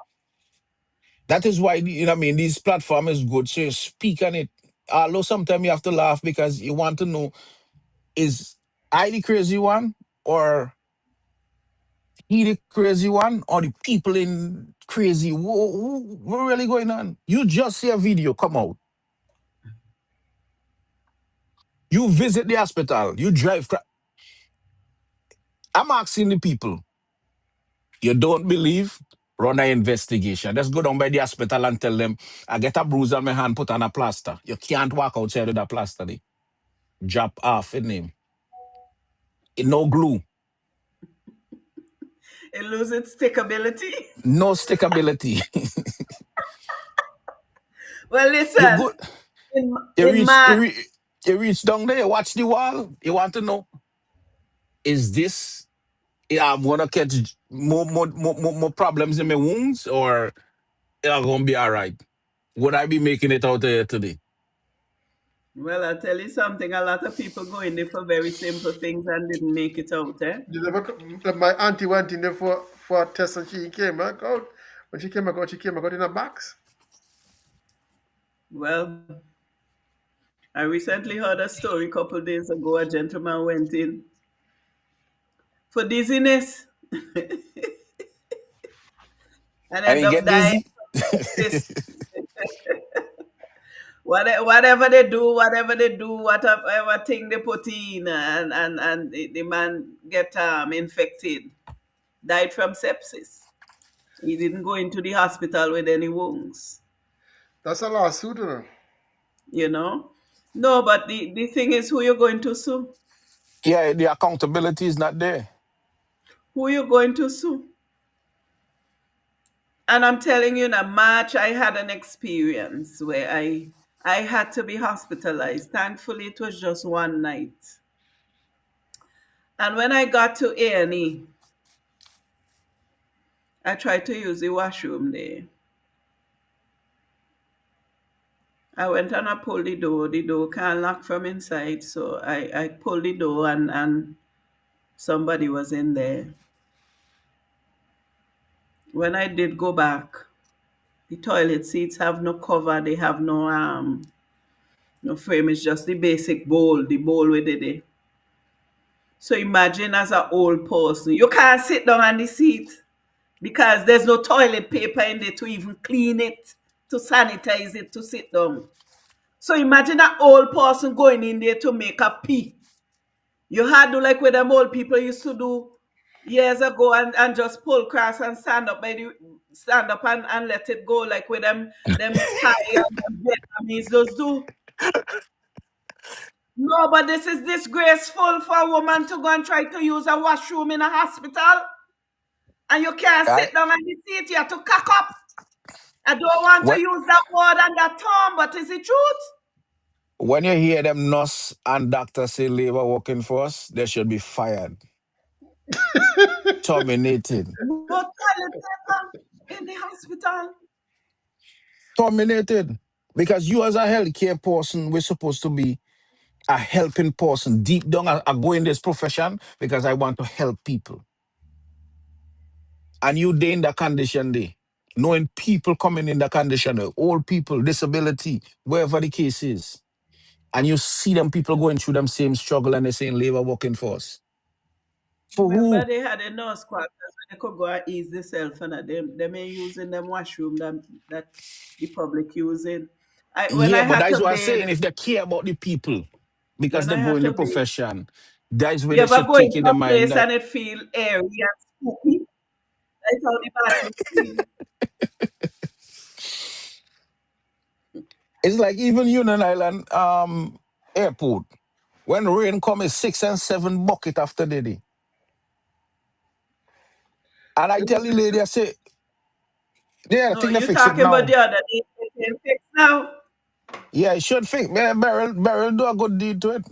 [SPEAKER 3] That is why you know what I mean this platform is good. So you speak on it. Although sometimes you have to laugh because you want to know is I the crazy one or he the crazy one or the people in crazy? What really going on? You just see a video come out. You visit the hospital. You drive. I'm asking the people. You don't believe? Run an investigation. Let's go down by the hospital and tell them, I get a bruise on my hand, put on a plaster. You can't walk outside with a plaster. They drop off in him. No glue,
[SPEAKER 2] It loses its stickability.
[SPEAKER 3] no stickability.
[SPEAKER 2] Well,
[SPEAKER 3] You
[SPEAKER 2] listen,
[SPEAKER 3] good.
[SPEAKER 2] in
[SPEAKER 3] You
[SPEAKER 2] in
[SPEAKER 3] reach, you,
[SPEAKER 2] March,
[SPEAKER 3] re, you reach down there, you watch the wall. You want to know, is this, I'm going to catch more problems in my wounds or I'm going to be all right? Would I be making it out there today?
[SPEAKER 2] well, I'll tell you something. A lot of people go in there for very simple things and didn't make it out, eh?
[SPEAKER 1] you never, my auntie went in there for a test and she came back out. When she came back out in a box.
[SPEAKER 2] Well, I recently heard a story a couple days ago. A gentleman went in for dizziness and
[SPEAKER 3] And
[SPEAKER 2] end
[SPEAKER 3] he
[SPEAKER 2] up
[SPEAKER 3] get
[SPEAKER 2] dying
[SPEAKER 3] dizzy?
[SPEAKER 2] from sepsis. Whatever they do, whatever thing they put in, and the man get infected, died from sepsis. He didn't go into the hospital with any wounds,
[SPEAKER 1] That's a lawsuit, you know.
[SPEAKER 2] you know. No, but the thing is, who you're going to sue?
[SPEAKER 3] Yeah, the accountability is not there.
[SPEAKER 2] Who you going to sue? And I'm telling you, in a March, I had an experience where I had to be hospitalized. Thankfully, it was just one night. And when I got to A&E, I tried to use the washroom there. I went and I pulled the door. The door can't lock from inside. So I pulled the door and somebody was in there. When I did go back, the toilet seats have no cover. They have no frame. It's just the basic bowl, the bowl with it. So imagine as an old person, you can't sit down on the seat because there's no toilet paper in there to even clean it, to sanitize it, to sit down. So imagine an old person going in there to make a pee. You had to like what them old people used to do. years ago and just pull cross and stand up by the stand up and let it go like with them Thai and them Vietnamese those do. No, but this is disgraceful for a woman to go and try to use a washroom in a hospital and you can't
[SPEAKER 3] I
[SPEAKER 2] sit down on the seat. You have to cock up. I don't want to
[SPEAKER 3] when
[SPEAKER 2] use that word and that term, but is it truth?
[SPEAKER 3] when you hear them nurse and doctor say labor working for us, they should be fired, terminated,
[SPEAKER 2] No toilet paper in the hospital.
[SPEAKER 3] terminated. Because you as a healthcare person, we're supposed to be a helping person. Deep down, I go in this profession because I want to help people. And you day in the condition day, knowing people coming in the condition, old people, disability, wherever the case is. And you see them people going through them same struggle and they're saying labor working force. For
[SPEAKER 2] Remember
[SPEAKER 3] who?
[SPEAKER 2] they had a nurse quarters where they could go and ease themselves and them ain't using them washroom that the public using. When I
[SPEAKER 3] Yeah, but
[SPEAKER 2] had
[SPEAKER 3] that's
[SPEAKER 2] to
[SPEAKER 3] what I'm
[SPEAKER 2] bathe,
[SPEAKER 3] saying. If they care about the people, because
[SPEAKER 2] when
[SPEAKER 3] they
[SPEAKER 2] I
[SPEAKER 3] go
[SPEAKER 2] had
[SPEAKER 3] in the
[SPEAKER 2] to bathe,
[SPEAKER 3] profession, that's where
[SPEAKER 2] you
[SPEAKER 3] they
[SPEAKER 2] ever
[SPEAKER 3] should
[SPEAKER 2] go
[SPEAKER 3] take in
[SPEAKER 2] into
[SPEAKER 3] the
[SPEAKER 2] a
[SPEAKER 3] mind
[SPEAKER 2] place
[SPEAKER 3] that,
[SPEAKER 2] and it feel airy and spooky? That's how the bathroom feel.
[SPEAKER 3] it's like even Union Island airport. When rain come, it's 6 and 7 bucket after the day. And I
[SPEAKER 1] You
[SPEAKER 3] tell
[SPEAKER 1] must
[SPEAKER 3] the
[SPEAKER 1] be
[SPEAKER 3] lady, I say, yeah, I
[SPEAKER 2] No,
[SPEAKER 3] think they
[SPEAKER 2] you
[SPEAKER 3] fix it
[SPEAKER 2] talking about
[SPEAKER 3] now.
[SPEAKER 2] the other day. It can fix now.
[SPEAKER 3] Yeah, it should fix. Yeah, Beryl do a good deed to it.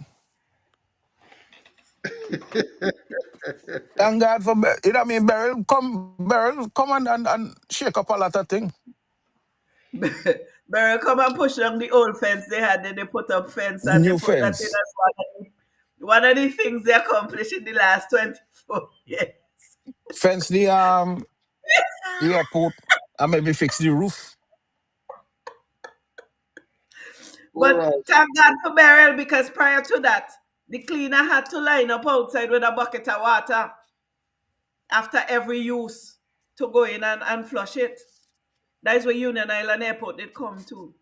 [SPEAKER 3] Thank God for, you know what I mean, Beryl, come and shake up a lot of things.
[SPEAKER 2] Barry come and push down the old fence they had. Then they put up fence and they
[SPEAKER 3] New
[SPEAKER 2] put that in
[SPEAKER 3] fence.
[SPEAKER 2] as one of the things they accomplished in the last 24 years.
[SPEAKER 3] Fence the airport and maybe fix the roof.
[SPEAKER 1] all
[SPEAKER 2] But
[SPEAKER 1] right.
[SPEAKER 2] thank God for Beryl because prior to that, the cleaner had to line up outside with a bucket of water after every use to go in and flush it. That is where Union Island Airport did come to.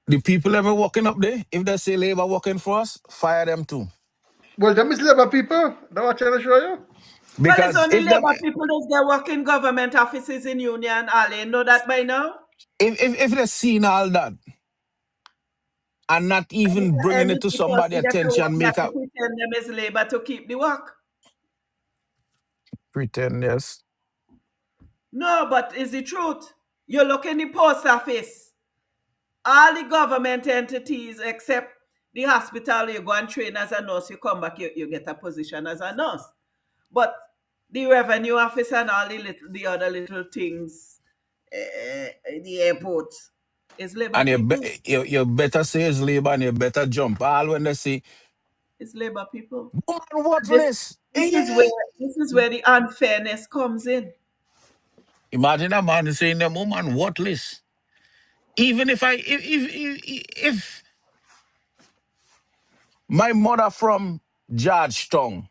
[SPEAKER 3] The people ever walking up there, if they say labor working for us, fire them too.
[SPEAKER 1] Well, them is labor people. Now I'm trying to show you.
[SPEAKER 2] Well, it's
[SPEAKER 3] Because
[SPEAKER 2] only labor people that get work in government offices in Union. Ali, know that by now?
[SPEAKER 3] if they seen all that and not even bringing it
[SPEAKER 2] And
[SPEAKER 3] to
[SPEAKER 2] the person
[SPEAKER 3] somebody
[SPEAKER 2] that to work
[SPEAKER 3] attention,
[SPEAKER 2] got
[SPEAKER 3] make
[SPEAKER 2] to
[SPEAKER 3] a
[SPEAKER 2] pretend them is labor to keep the work.
[SPEAKER 3] pretend, yes.
[SPEAKER 2] No, but is the truth. You look in the post office, all the government entities except the hospital, you go and train as a nurse, you come back, you get a position as a nurse. But the revenue office and all the other little things, the airport, is labor
[SPEAKER 3] And
[SPEAKER 2] people.
[SPEAKER 3] you better say it's labor and you better jump. All when they say,
[SPEAKER 2] It's labor people.
[SPEAKER 3] woman
[SPEAKER 2] This
[SPEAKER 3] worthless.
[SPEAKER 2] this is where the unfairness comes in.
[SPEAKER 3] Imagine a man saying them woman worthless. Even if my mother from Georgetown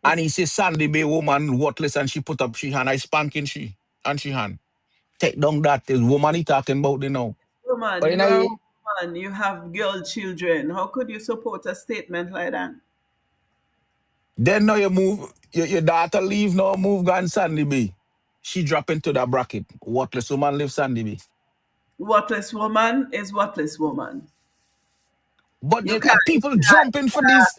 [SPEAKER 3] and he say Sandy Bay woman worthless and she put up she hand, I spanking she and she hand. Take down that is woman he talking about you know.
[SPEAKER 2] Woman,
[SPEAKER 3] But you
[SPEAKER 2] you are a
[SPEAKER 3] know,
[SPEAKER 2] woman, you have girl children. How could you support a statement like that?
[SPEAKER 3] then now you move your daughter leave now, move gone Sandy Bay. She drop into that bracket. Worthless woman live Sandy Bay.
[SPEAKER 2] Worthless woman is worthless woman.
[SPEAKER 3] But
[SPEAKER 2] You can't,
[SPEAKER 3] people jumping for this.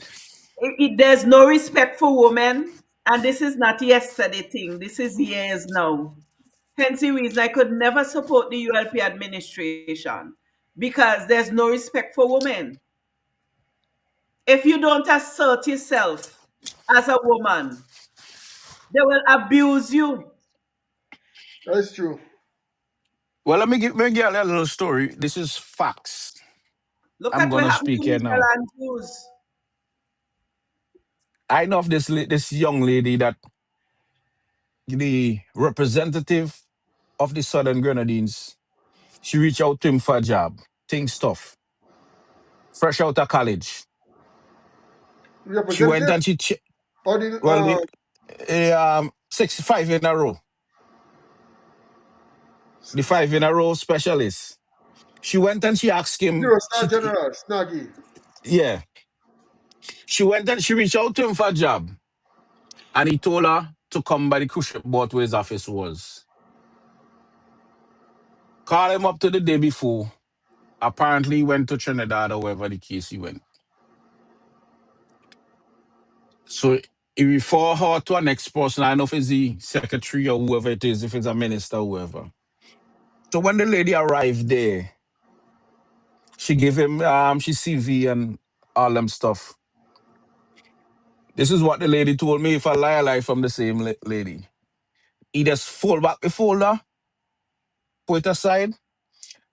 [SPEAKER 2] there's no respect for women, and this is not yesterday thing. This is years now. Hence the reason I could never support the ULP administration because there's no respect for women. If you don't assert yourself as a woman, they will abuse you.
[SPEAKER 1] That's true.
[SPEAKER 3] Well, let me give you a little story. This is facts.
[SPEAKER 2] Look
[SPEAKER 3] I'm
[SPEAKER 2] at what
[SPEAKER 3] gonna
[SPEAKER 2] happened
[SPEAKER 3] speak
[SPEAKER 2] to
[SPEAKER 3] here
[SPEAKER 2] Michelle
[SPEAKER 3] now.
[SPEAKER 2] Andrews.
[SPEAKER 3] I know of this young lady that the representative of the Southern Grenadines, she reached out to him for a job. Things tough. Fresh out of college. She went
[SPEAKER 1] Representative
[SPEAKER 3] and
[SPEAKER 1] or the
[SPEAKER 3] well, 65 in a row. The 5 in a row specialist. She went and she asked him,
[SPEAKER 1] Zero Star General Snaggy.
[SPEAKER 3] yeah. She went and she reached out to him for a job. And he told her to come by the cruise ship boat where his office was. Call him up to the day before. Apparently, he went to Trinidad or wherever the case he went. So he refer her to a next person. I don't know if it's the secretary or whoever it is, if it's a minister or whoever. So when the lady arrived there, she gave him she CV and all them stuff. This is what the lady told me. If I lie from the same lady. He just fold back the folder, put it aside,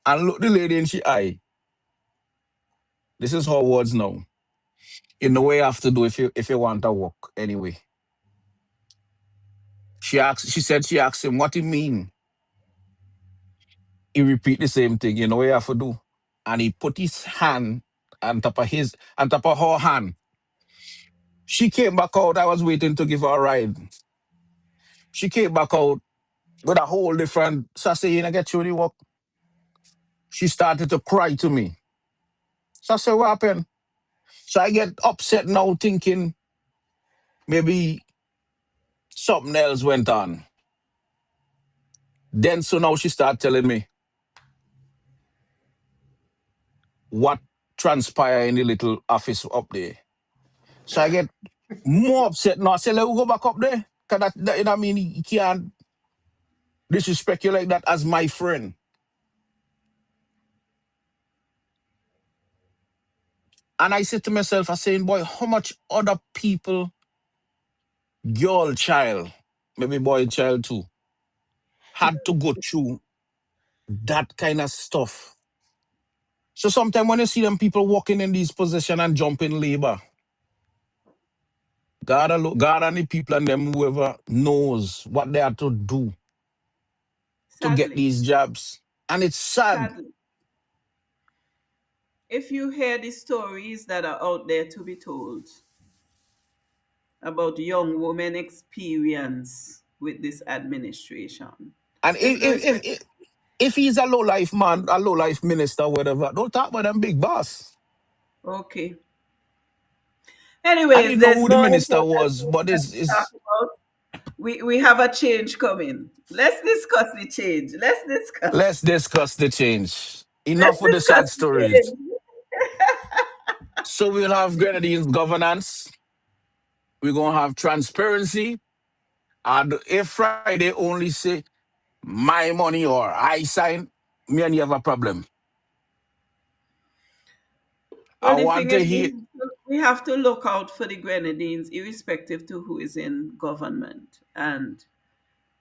[SPEAKER 3] and look the lady in she eye. This is her words now. You know what you have to do if you want to work anyway. She asked him what he mean. He repeat the same thing. You know what you have to do. And he put his hand on top of her hand. She came back out. I was waiting to give her a ride. She came back out with a whole different. So I say, you know, get through the work. She started to cry to me. So I said, what happened? So I get upset now, thinking maybe something else went on. Then so now she started telling me what transpired in the little office up there. So I get more upset now. I say, let me go back up there. Cause that you know what I mean, he can't disrespect you like that as my friend. And I said to myself, I saying, boy, how much other people, girl child, maybe boy child too, had to go through that kind of stuff. So sometimes when you see them people walking in these positions and jumping labor, God and the people and them whoever knows what they have to do to get
[SPEAKER 2] Sadly,
[SPEAKER 3] these jobs. And it's sad.
[SPEAKER 2] sadly, if you hear the stories that are out there to be told about young women experience with this administration,
[SPEAKER 3] And
[SPEAKER 2] there's no
[SPEAKER 3] if he's a low life man, a low life minister, whatever, don't talk about them big boss.
[SPEAKER 2] okay.
[SPEAKER 3] I
[SPEAKER 2] Anyways,
[SPEAKER 3] didn't know
[SPEAKER 2] there's
[SPEAKER 3] who the
[SPEAKER 2] more
[SPEAKER 3] minister
[SPEAKER 2] important
[SPEAKER 3] was,
[SPEAKER 2] things
[SPEAKER 3] but
[SPEAKER 2] that we talk
[SPEAKER 3] is
[SPEAKER 2] about. We have a change coming. Let's discuss the change. Let's
[SPEAKER 3] let's
[SPEAKER 2] discuss.
[SPEAKER 3] discuss the change.
[SPEAKER 2] Let's
[SPEAKER 3] Enough with the
[SPEAKER 2] discuss
[SPEAKER 3] sad
[SPEAKER 2] the
[SPEAKER 3] stories.
[SPEAKER 2] change.
[SPEAKER 3] So we'll have Grenadines governance. We're gonna have transparency. And if Friday only say my money or I sign, me and you have a problem.
[SPEAKER 2] Well,
[SPEAKER 3] I
[SPEAKER 2] the
[SPEAKER 3] want
[SPEAKER 2] thing
[SPEAKER 3] to
[SPEAKER 2] is,
[SPEAKER 3] hear
[SPEAKER 2] we have to look out for the Grenadines, irrespective to who is in government. And,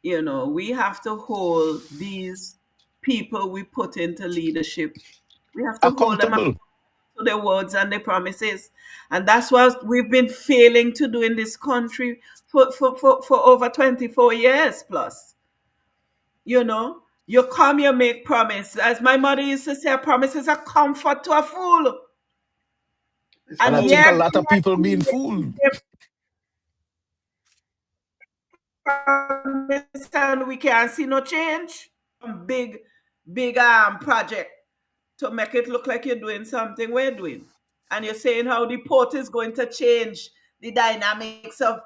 [SPEAKER 2] we have to hold these people we put into leadership. We have to hold them
[SPEAKER 3] accountable.
[SPEAKER 2] to their words and their promises. And that's what we've been failing to do in this country for over 24 years plus. You come, you make promise. As my mother used to say, a promise is a comfort to a fool.
[SPEAKER 1] It's
[SPEAKER 3] And
[SPEAKER 2] And
[SPEAKER 3] I
[SPEAKER 1] true.
[SPEAKER 3] think a
[SPEAKER 2] year
[SPEAKER 3] lot of people being
[SPEAKER 2] after
[SPEAKER 3] fooled.
[SPEAKER 2] year, promise and we can't see no change. Big, big project to make it look like you're doing something we're doing. And you're saying how the port is going to change the dynamics of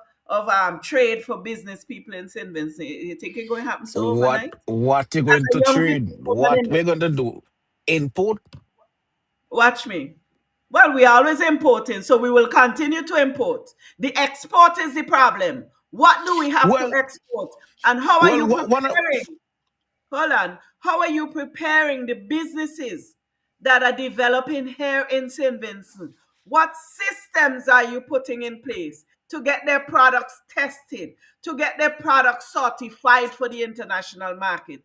[SPEAKER 2] trade for business people in St. Vincent. You think it's going to happen so overnight?
[SPEAKER 3] What you
[SPEAKER 2] As
[SPEAKER 3] going
[SPEAKER 2] a
[SPEAKER 3] to
[SPEAKER 2] young
[SPEAKER 3] trade?
[SPEAKER 2] business woman
[SPEAKER 3] What
[SPEAKER 2] in
[SPEAKER 3] we're
[SPEAKER 2] it,
[SPEAKER 3] gonna do? Import?
[SPEAKER 2] watch me. Well, we are always importing, so we will continue to import. The export is the problem. What do we have to
[SPEAKER 3] Well,
[SPEAKER 2] export? And how are
[SPEAKER 3] well,
[SPEAKER 2] you
[SPEAKER 3] one
[SPEAKER 2] preparing? Hold on. How are you preparing the businesses that are developing here in St. Vincent? What systems are you putting in place to get their products tested, to get their products certified for the international market?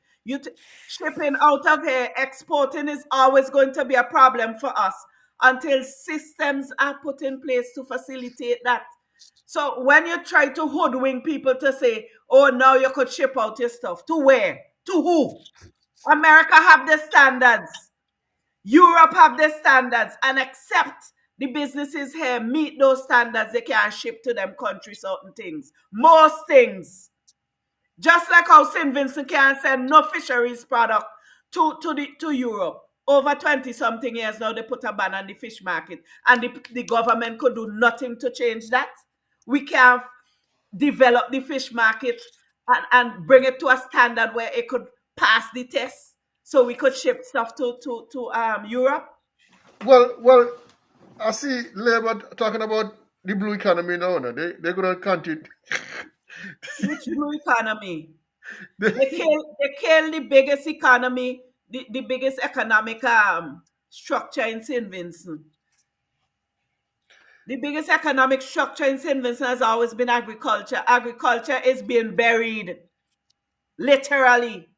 [SPEAKER 2] Shipping out of here, exporting is always going to be a problem for us until systems are put in place to facilitate that. So when you try to hoodwink people to say, oh, now you could ship out your stuff, to where? To who? America have the standards. Europe have the standards, and accept the businesses here meet those standards, they can ship to them country certain things. Most things. Just like how St. Vincent can send no fisheries product to Europe. Over 20 something years now, they put a ban on the fish market, and the government could do nothing to change that. We can't develop the fish market and bring it to a standard where it could pass the test so we could ship stuff to Europe?
[SPEAKER 1] Well, I see Labour talking about the blue economy now. No? They're gonna continue.
[SPEAKER 2] Which blue economy?
[SPEAKER 1] they,
[SPEAKER 2] They kill the biggest economy, the biggest economic structure in St. Vincent. The biggest economic structure in St. Vincent has always been agriculture. Agriculture is being buried, literally.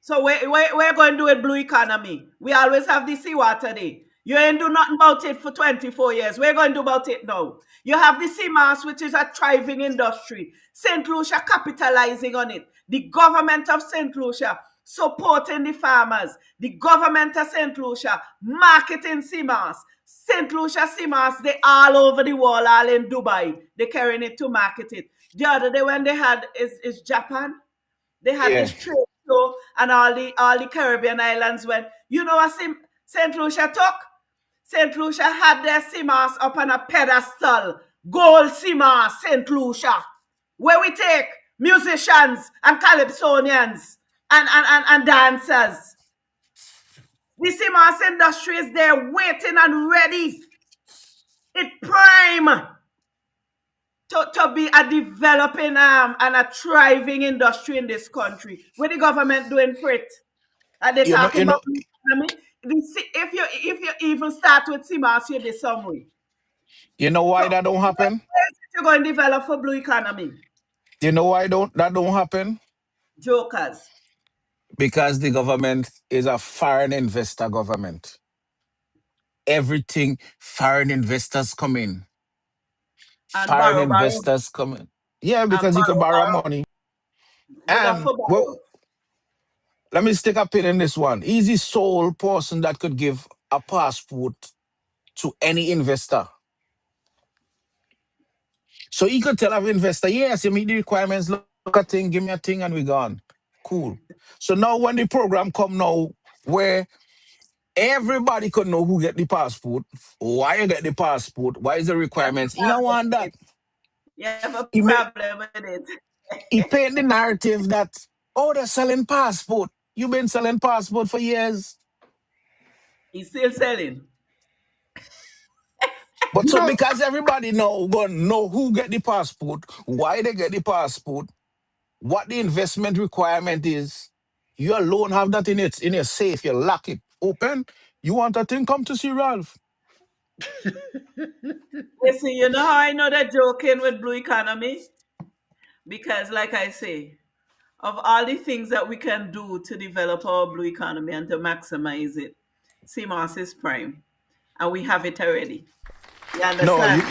[SPEAKER 2] So we're going to do it blue economy. We always have the seawater day. You ain't do nothing about it for 24 years. We're going to do about it now. You have the CMAS, which is a thriving industry. St. Lucia capitalizing on it. The government of St. Lucia supporting the farmers. The government of St. Lucia marketing CMAS. St. Lucia CMAS, they all over the world, all in Dubai. They're carrying it to market it. The other day when they had is Japan, they had
[SPEAKER 3] Yeah.
[SPEAKER 2] this trade show, and all the Caribbean islands went. You know what St. Lucia took? St. Lucia had their CMAS up on a pedestal. Gold CMAS, St. Lucia. Where we take musicians and calypsonians and dancers. The CMAS industry is there waiting and ready. It prime to be a developing and a thriving industry in this country. What the government doing for it? Are they
[SPEAKER 3] You know,
[SPEAKER 2] talking
[SPEAKER 3] you
[SPEAKER 2] about
[SPEAKER 3] know,
[SPEAKER 2] the economy? If you even start with CMAS, you're the some way.
[SPEAKER 3] you know
[SPEAKER 2] So
[SPEAKER 3] why that don't happen?
[SPEAKER 2] you're going to develop for blue economy.
[SPEAKER 3] You know why don't that don't happen?
[SPEAKER 2] Jokers.
[SPEAKER 3] Because the government is a foreign investor government. Everything foreign investors come in.
[SPEAKER 2] And
[SPEAKER 3] Foreign
[SPEAKER 2] borrow.
[SPEAKER 3] investors come in. Yeah,
[SPEAKER 2] And
[SPEAKER 3] because you can borrow
[SPEAKER 2] borrow.
[SPEAKER 3] money.
[SPEAKER 2] Good
[SPEAKER 3] And
[SPEAKER 2] for borrow.
[SPEAKER 3] well, let me stick a pin in this one. He's the sole person that could give a passport to any investor. So he could tell an investor, yes, you meet the requirements, look at thing, give me a thing, and we gone. Cool. So now when the program come now, where everybody could know who get the passport, why you get the passport, why is the
[SPEAKER 2] You have a
[SPEAKER 3] requirements. He don't
[SPEAKER 2] problem
[SPEAKER 3] want
[SPEAKER 2] with
[SPEAKER 3] that.
[SPEAKER 2] it. You have a
[SPEAKER 3] He make
[SPEAKER 2] problem with it.
[SPEAKER 3] he paint the narrative that, oh, they're selling passport. You've been selling passport for years.
[SPEAKER 2] He's still selling.
[SPEAKER 3] But
[SPEAKER 1] you
[SPEAKER 3] so
[SPEAKER 1] know,
[SPEAKER 3] because everybody now gonna know who get the passport, why they get the passport, what the investment requirement is, you alone have that in your safe. You lock it open. You want a thing, come to see Ralph.
[SPEAKER 2] Listen, you know how I know they're joking with blue economy? Because, like I say, of all the things that we can do to develop our blue economy and to maximize it, CMOS is prime. And we have it already. You
[SPEAKER 3] No,
[SPEAKER 2] understand?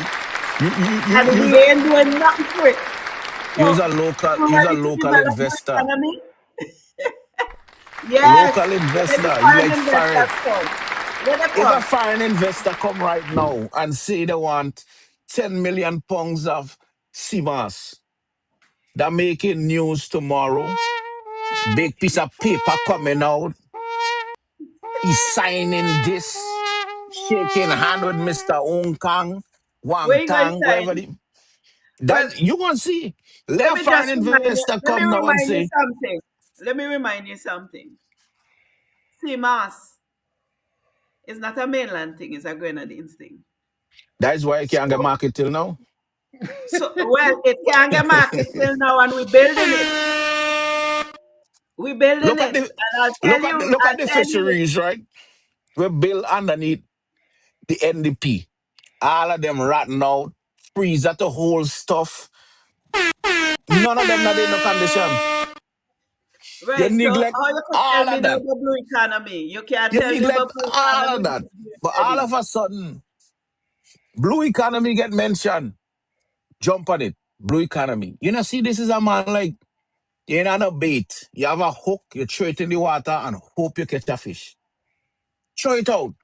[SPEAKER 3] you
[SPEAKER 2] And
[SPEAKER 3] use
[SPEAKER 2] we ain't doing nothing for it. So, you
[SPEAKER 3] use a
[SPEAKER 2] ready to
[SPEAKER 3] local
[SPEAKER 2] develop blue
[SPEAKER 3] investor.
[SPEAKER 2] economy? Yes.
[SPEAKER 3] Local
[SPEAKER 2] Where the
[SPEAKER 3] investor. He
[SPEAKER 2] foreign
[SPEAKER 3] like
[SPEAKER 2] investors
[SPEAKER 3] foreign.
[SPEAKER 2] come? Where they
[SPEAKER 3] If a
[SPEAKER 2] come?
[SPEAKER 3] foreign investor come right now and say they want 10 million pounds of CMAS, that making news tomorrow. Big piece of paper coming out. He's signing this, shaking hand with Mr. Ong Kang,
[SPEAKER 2] Where
[SPEAKER 3] Wang
[SPEAKER 2] you going to
[SPEAKER 3] Kang, whoever
[SPEAKER 2] sign?
[SPEAKER 3] the
[SPEAKER 2] Well,
[SPEAKER 3] that you gonna see. Let
[SPEAKER 2] let
[SPEAKER 3] a
[SPEAKER 2] me
[SPEAKER 3] foreign
[SPEAKER 2] just remind you.
[SPEAKER 3] investor
[SPEAKER 2] Let me
[SPEAKER 3] come now and
[SPEAKER 2] remind you
[SPEAKER 3] say
[SPEAKER 2] something. Let me remind you something. CMOS is not a mainland thing, it's a Grenadines thing.
[SPEAKER 3] that is why you can't get
[SPEAKER 2] So,
[SPEAKER 3] market till now.
[SPEAKER 2] well, it can get market till now, and we're building it. We're building
[SPEAKER 3] Look at
[SPEAKER 2] it,
[SPEAKER 3] the
[SPEAKER 2] and
[SPEAKER 3] look at the
[SPEAKER 2] I'll tell you,
[SPEAKER 3] fisheries, right? We build underneath the NDP. All of them rotten out, freeze at the whole stuff. None of them not in no condition. You
[SPEAKER 2] right? So,
[SPEAKER 3] neglect
[SPEAKER 2] how you could tell
[SPEAKER 3] all
[SPEAKER 2] me
[SPEAKER 3] of
[SPEAKER 2] no
[SPEAKER 3] that.
[SPEAKER 2] about blue economy? You can't
[SPEAKER 3] You
[SPEAKER 2] tell me about
[SPEAKER 3] neglect
[SPEAKER 2] blue
[SPEAKER 3] all of
[SPEAKER 2] economy
[SPEAKER 3] that.
[SPEAKER 2] because we're
[SPEAKER 3] But all
[SPEAKER 2] ready.
[SPEAKER 3] of a sudden, blue economy get mentioned. Jump on it. Blue economy. You know, see, this is a man like, you ain't on a bait. You have a hook, you throw it in the water and hope you catch a fish. Throw it out.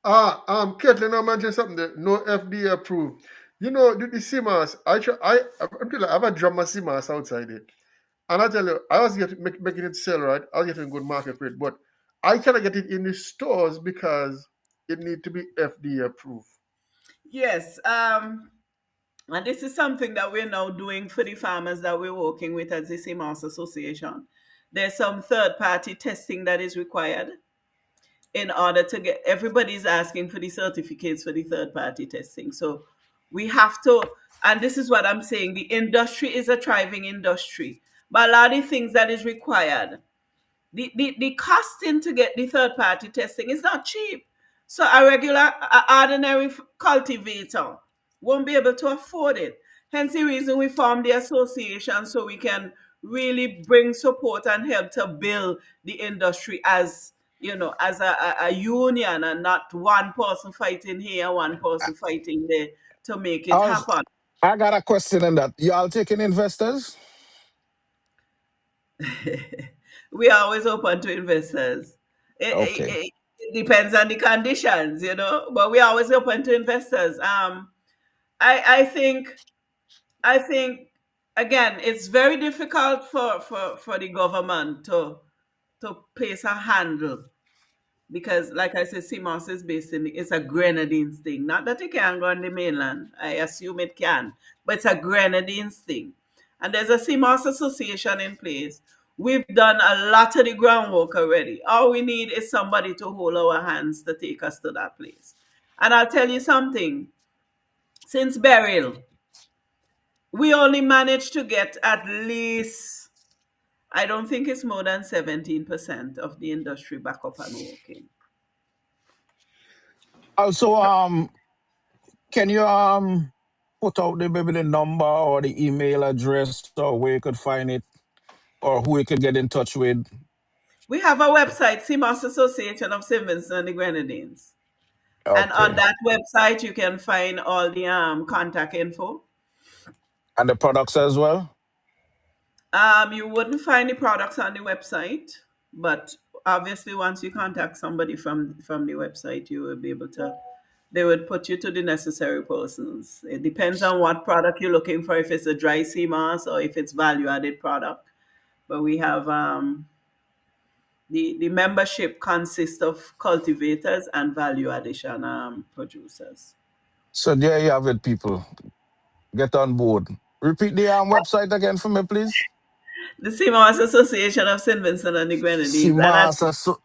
[SPEAKER 1] Caitlin, I mentioned something that no FDA approved. You know, the CMAS, I have a drummer CMAS outside it. And I tell you, I was making it sell, right? I was getting good market rate, but I cannot get it in the stores because it need to be FDA approved.
[SPEAKER 2] Yes. And this is something that we're now doing for the farmers that we're working with as the CMAS Association. There's some third party testing that is required in order to get, everybody's asking for the certificates for the third party testing. So we have to, and this is what I'm saying, the industry is a thriving industry. But a lot of things that is required, the costing to get the third party testing is not cheap. So a ordinary cultivator won't be able to afford it. Hence the reason we formed the association, so we can really bring support and help to build the industry as, as a union, and not one person fighting here, one person fighting there to make
[SPEAKER 3] I
[SPEAKER 2] it
[SPEAKER 3] was,
[SPEAKER 2] happen.
[SPEAKER 3] I got a question on that. Y'all taking investors?
[SPEAKER 2] We are always open to investors.
[SPEAKER 3] Okay.
[SPEAKER 2] It depends on the conditions, but we are always open to investors. I think I think again, it's very difficult for the government to place a handle, because, like I said, CMOS is based in, it's a Grenadines thing. Not that it can go on the mainland. I assume it can, but it's a Grenadines thing. And there's a CMOS association in place. We've done a lot of the groundwork already. All we need is somebody to hold our hands to take us to that place. And I'll tell you something. Since burial, we only managed to get at least, I don't think it's more than 17% of the industry back up and working.
[SPEAKER 3] Also, can you put out maybe the number or the email address or where you could find it or who you could get in touch with?
[SPEAKER 2] We have a website, CMOS Association of St. Vincent and the Grenadines. And on
[SPEAKER 3] Okay.
[SPEAKER 2] that website, you can find all the contact info.
[SPEAKER 3] And the products as well?
[SPEAKER 2] You wouldn't find the products on the website, but obviously, once you contact somebody from the website, you will be able to. They would put you to the necessary persons. It depends on what product you're looking for. If it's a dry CMOS or if it's value added product. But we have the membership consists of cultivators and value addition producers.
[SPEAKER 3] So there you have it, people. Get on board. Repeat the website again for me, please.
[SPEAKER 2] The CMOS Association of St. Vincent and the Grenadines. And I,
[SPEAKER 3] Simas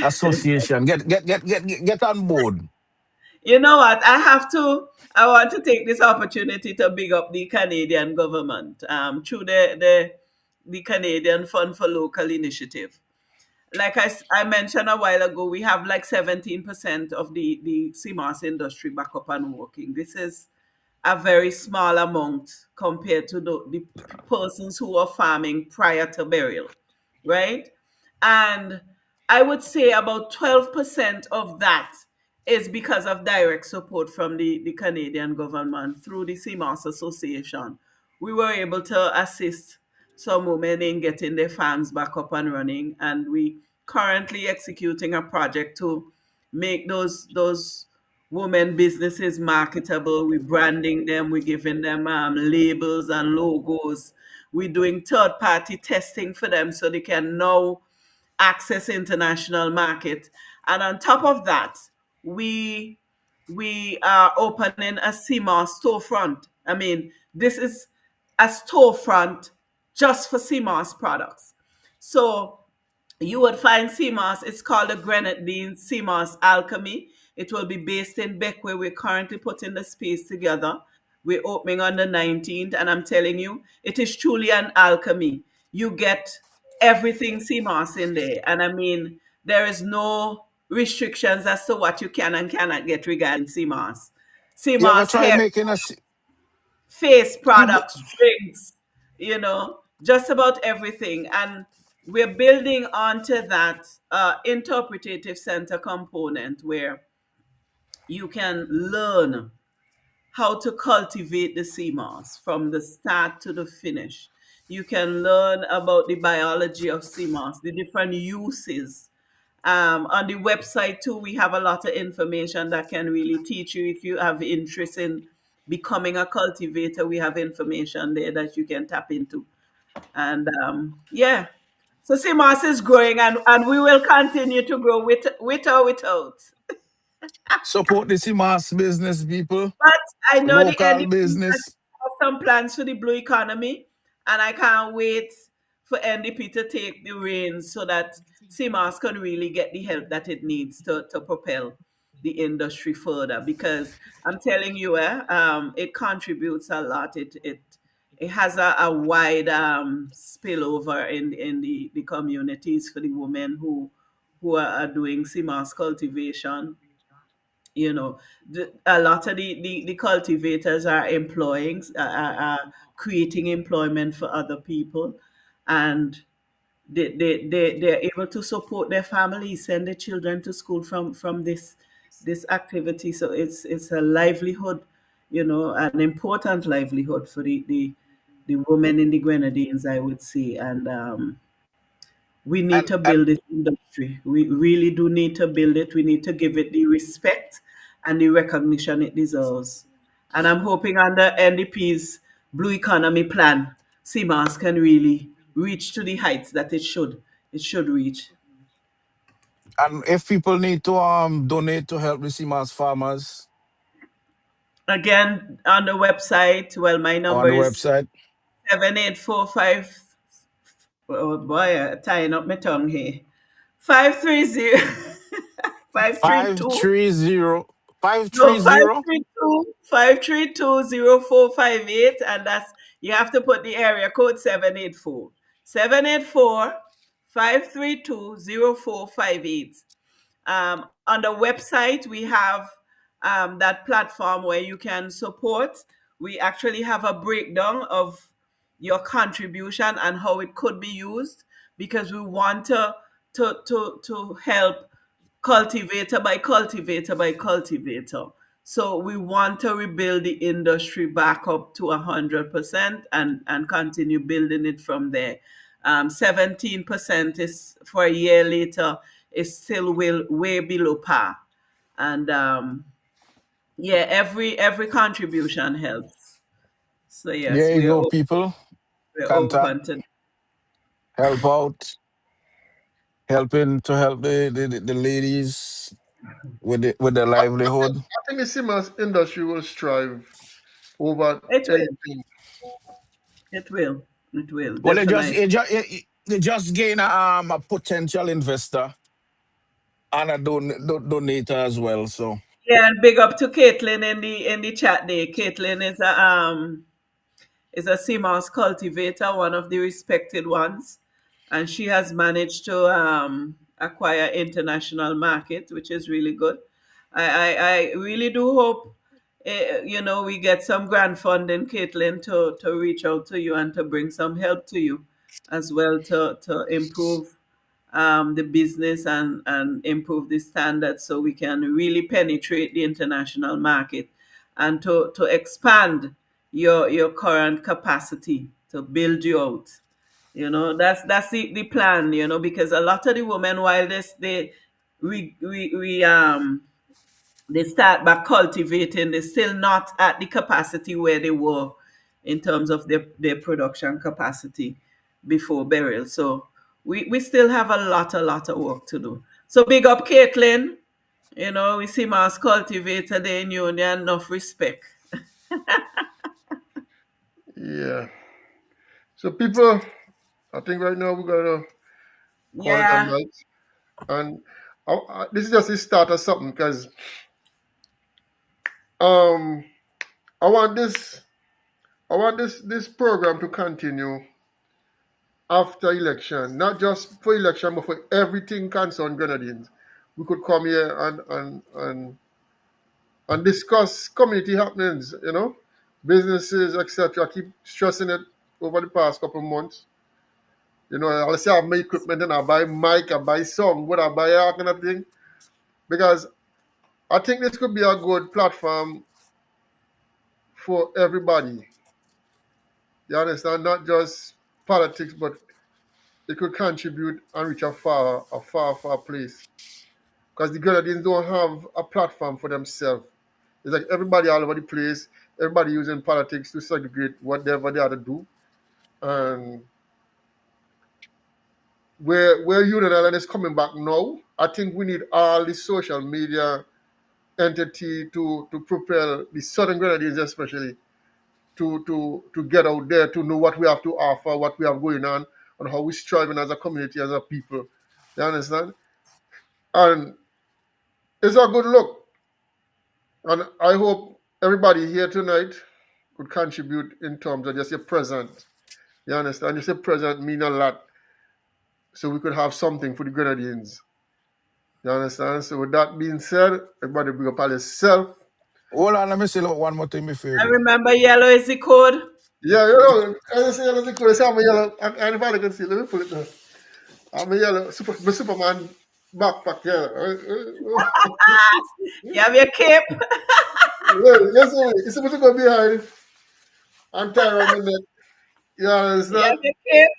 [SPEAKER 3] Association. Get on board.
[SPEAKER 2] you know what? I want to take this opportunity to big up the Canadian government through the Canadian Fund for Local Initiative. Like I mentioned a while ago, we have like 17% of the CMOS industry back up and working. This is a very small amount compared to the persons who were farming prior to burial, right? And I would say about 12% of that is because of direct support from the Canadian government through the CMOS Association. We were able to assist some women in getting their farms back up and running, and we currently executing a project to make those women businesses marketable. We're branding them, we're giving them labels and logos. We're doing third party testing for them so they can now access international market. And on top of that, we we are opening a CMOS storefront. I mean, this is a storefront just for CMOS products. So you would find CMOS. It's called the Grenadine CMOS Alchemy. It will be based in Beckway. We're currently putting the space together. We're opening on the 19th, and I'm telling you, it is truly an alchemy. You get everything CMOS in there. And I mean, there is no restrictions as to what you can and cannot get regarding CMOS.
[SPEAKER 3] You ever
[SPEAKER 2] CMOS
[SPEAKER 3] try
[SPEAKER 2] hair,
[SPEAKER 3] making
[SPEAKER 2] face
[SPEAKER 3] you go-
[SPEAKER 2] products, drinks, just about everything. And we're building onto that interpretative center component where you can learn how to cultivate the sea moss from the start to the finish. You can learn about the biology of sea moss, the different uses. On the website too, we have a lot of information that can really teach you if you have interest in becoming a cultivator. We have information there that you can tap into. And yeah, so sea moss is growing, and we will continue to grow with or without.
[SPEAKER 3] Support the CMAS business, people.
[SPEAKER 2] But I know the
[SPEAKER 3] Local
[SPEAKER 2] NDP
[SPEAKER 3] business.
[SPEAKER 2] has some plans for the blue economy, and I can't wait for NDP to take the reins so that CMAS can really get the help that it needs to propel the industry further. Because I'm telling you, it contributes a lot. It has a wide spillover in the communities for the women who are doing CMAS cultivation. A lot of the cultivators are employing are creating employment for other people, and they're able to support their families, send their children to school from this activity. So it's a livelihood, an important livelihood for the women in the Grenadines, I would say. And we need to
[SPEAKER 3] And
[SPEAKER 2] build this industry. We really do need to build it. We need to give it the respect and the recognition it deserves. And I'm hoping under NDP's Blue Economy Plan, CMAS can really reach to the heights that it should reach.
[SPEAKER 3] and if people need to donate to help the CMAS farmers
[SPEAKER 2] Again, on the website, well, my
[SPEAKER 3] on
[SPEAKER 2] number
[SPEAKER 3] the
[SPEAKER 2] is
[SPEAKER 3] website,
[SPEAKER 2] 7845. Oh boy, tying up my tongue here. 530 532.
[SPEAKER 3] 530
[SPEAKER 2] No,
[SPEAKER 3] 530.
[SPEAKER 2] 532 532 0458, and that's, you have to put the area code 784 532 0458. On the website, we have that platform where you can support. We actually have a breakdown of your contribution and how it could be used, because we want to help cultivator by cultivator by cultivator. So we want to rebuild the industry back up to 100%, and continue building it from there. 17% is for a year later is still way below par, and yeah, every contribution helps. So yes,
[SPEAKER 3] There you go, people.
[SPEAKER 2] we're
[SPEAKER 3] Contact,
[SPEAKER 2] open to.
[SPEAKER 3] help out, helping to help the ladies with the livelihood.
[SPEAKER 1] I think the cement industry will strive over
[SPEAKER 2] It will.
[SPEAKER 1] anything.
[SPEAKER 2] It will
[SPEAKER 3] Well, they just
[SPEAKER 2] definitely.
[SPEAKER 3] they just gain a potential investor and a donator as well. So
[SPEAKER 2] Yeah, and big up to Caitlin in the chat there. Caitlin is a CMOS cultivator, one of the respected ones, and she has managed to acquire international market, which is really good. I really do hope, we get some grant funding, Caitlin, to reach out to you and to bring some help to you as well, to improve the business, and improve the standards, so we can really penetrate the international market, and to expand your current capacity, to build you out. That's the plan, because a lot of the women, while this they start back cultivating, they're still not at the capacity where they were in terms of their production capacity before burial. So we still have a lot of work to do. So big up Caitlin. We see mass cultivator there in Union, enough respect.
[SPEAKER 1] Yeah. So people, I think right now we're gonna call it a
[SPEAKER 2] Yeah.
[SPEAKER 1] night, and this is just the start of something, because um I want this this program to continue after election, not just for election, but for everything concerned Grenadines. We could come here and discuss community happenings, businesses, etc. I keep stressing it over the past couple of months. I'll say I have my equipment and I buy mic, I buy song, what I buy, all kind of thing. Because I think this could be a good platform for everybody. You understand? Not just politics, but it could contribute and reach a far place. Because the Grenadines don't have a platform for themselves. It's like everybody all over the place, everybody using politics to segregate whatever they have to do. And where Union Island is coming back now, I think we need all the social media entity to propel the Southern Grenadines especially to get out there, to know what we have to offer, what we have going on, and how we're striving as a community, as a people. You understand? And it's a good look. And I hope everybody here tonight could contribute in terms of just your presence. You understand? Just your presence mean a lot. So we could have something for the Grenadines. You understand? So with that being said, everybody bring up all yourself.
[SPEAKER 3] Hold on, let me say one more thing before you
[SPEAKER 2] And
[SPEAKER 3] go.
[SPEAKER 2] remember, yellow is the code.
[SPEAKER 1] Yeah, you know, as I say, yellow, I'm a yellow. Anybody can see. Let me pull it down. I'm a yellow. My Superman backpack, yeah.
[SPEAKER 2] You have your cape.
[SPEAKER 1] Yes, sir. It's supposed to go behind and tie around my neck. You
[SPEAKER 2] You have
[SPEAKER 1] understand?
[SPEAKER 2] your cape.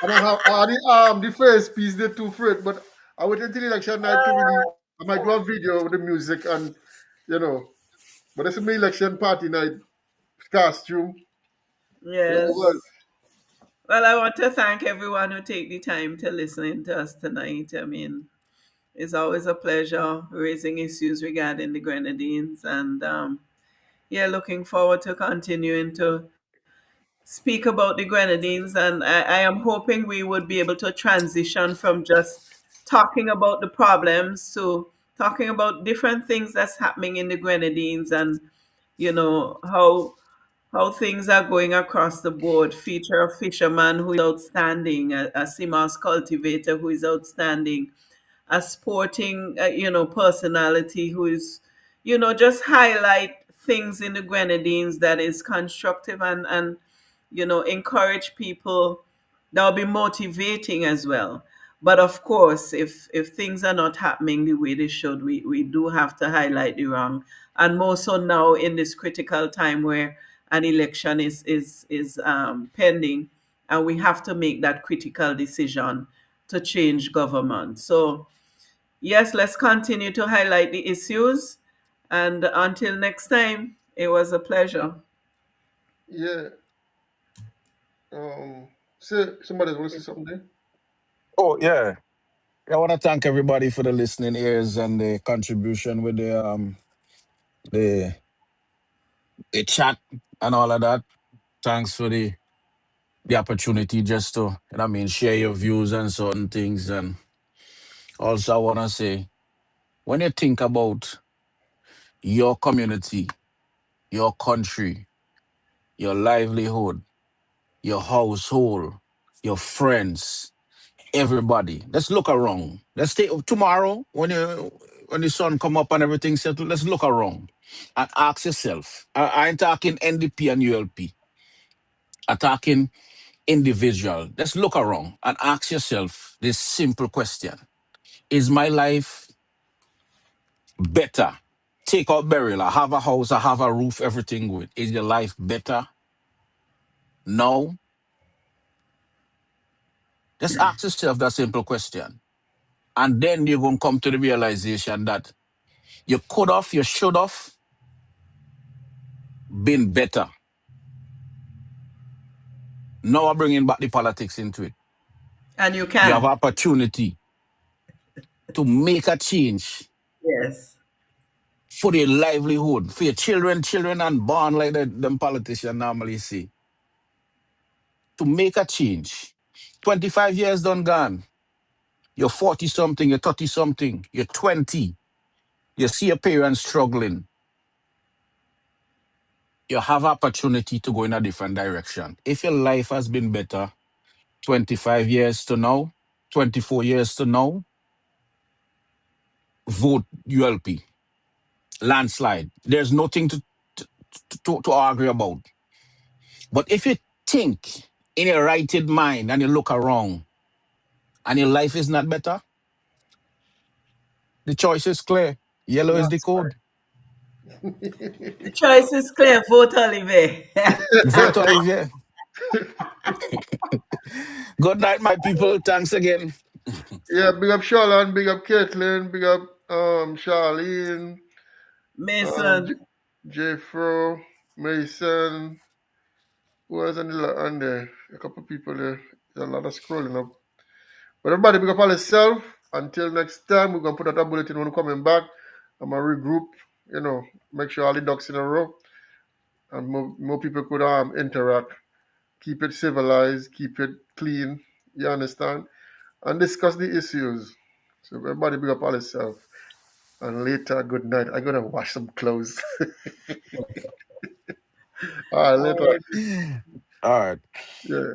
[SPEAKER 1] And I have the face piece, they're too afraid. But I wait until election night to really, I might do a video with the music and, you know. But it's my election party night costume. Yeah, well,
[SPEAKER 2] Yes. Well, I want to thank everyone who take the time to listen to us tonight. I mean, it's always a pleasure raising issues regarding the Grenadines, and yeah, looking forward to continuing to speak about the Grenadines. And I am hoping we would be able to transition from just talking about the problems to talking about different things that's happening in the Grenadines, and how things are going across the board. Feature a fisherman who is outstanding, a sea moss cultivator who is outstanding, a sporting personality who is just highlight things in the Grenadines that is constructive, and encourage people, that will be motivating as well. But of course, if things are not happening the way they should, we do have to highlight the wrong, and more so now in this critical time where an election is pending, and we have to make that critical decision to change government. So yes, let's continue to highlight the issues. And until next time, it was a pleasure.
[SPEAKER 1] yeah. Say somebody want to say something?
[SPEAKER 3] Oh yeah. I want to thank everybody for the listening ears and the contribution with the the chat and all of that. Thanks for the opportunity just to, share your views and certain things. And also I wanna say, when you think about your community, your country, your livelihood, your household, your friends, everybody. Let's look around. Let's take tomorrow when the sun come up and everything settled. Let's look around and ask yourself. I ain't talking NDP and ULP. I'm talking individual. Let's look around and ask yourself this simple question: is my life better? Take out burial. I have a house. I have a roof. Everything good. Is your life better? No. Just ask yourself that simple question, and then you're gonna come to the realization that you could have, you should have been better. Now I'm bringing back the politics into it.
[SPEAKER 2] And you
[SPEAKER 3] You have
[SPEAKER 2] can.
[SPEAKER 3] opportunity to make a change
[SPEAKER 2] Yes.
[SPEAKER 3] for your livelihood, for your children unborn, like them politicians normally say. To make a change. 25 years done gone. You're 40 something, you're 30 something, you're 20. You see your parents struggling. You have opportunity to go in a different direction. If your life has been better 25 years to now, 24 years to now, vote ULP. Landslide. There's nothing to argue about. But if you think in your righted mind and you look around and your life is not better, the choice is clear. Yellow is the
[SPEAKER 1] That's
[SPEAKER 3] code.
[SPEAKER 2] The choice is clear. Vote Olivier.
[SPEAKER 3] Vote Olivier. Good night, my people. Thanks again.
[SPEAKER 1] Yeah, big up Charlotte, big up Caitlin, big up Charlene, um J-
[SPEAKER 2] Mason.
[SPEAKER 1] Fro, Mason, who was on there? A couple people there. There's a lot of scrolling up. But everybody big up all yourself. Until next time, we're gonna put out a bulletin when we're coming back. I'm gonna regroup, make sure all the ducks in a row, and more people could interact, keep it civilized, keep it clean. You understand? And discuss the issues. So everybody big up all itself. And later, good night. I'm gonna wash some clothes. All right,
[SPEAKER 2] All
[SPEAKER 1] later.
[SPEAKER 2] right.
[SPEAKER 3] All right.
[SPEAKER 1] Yeah.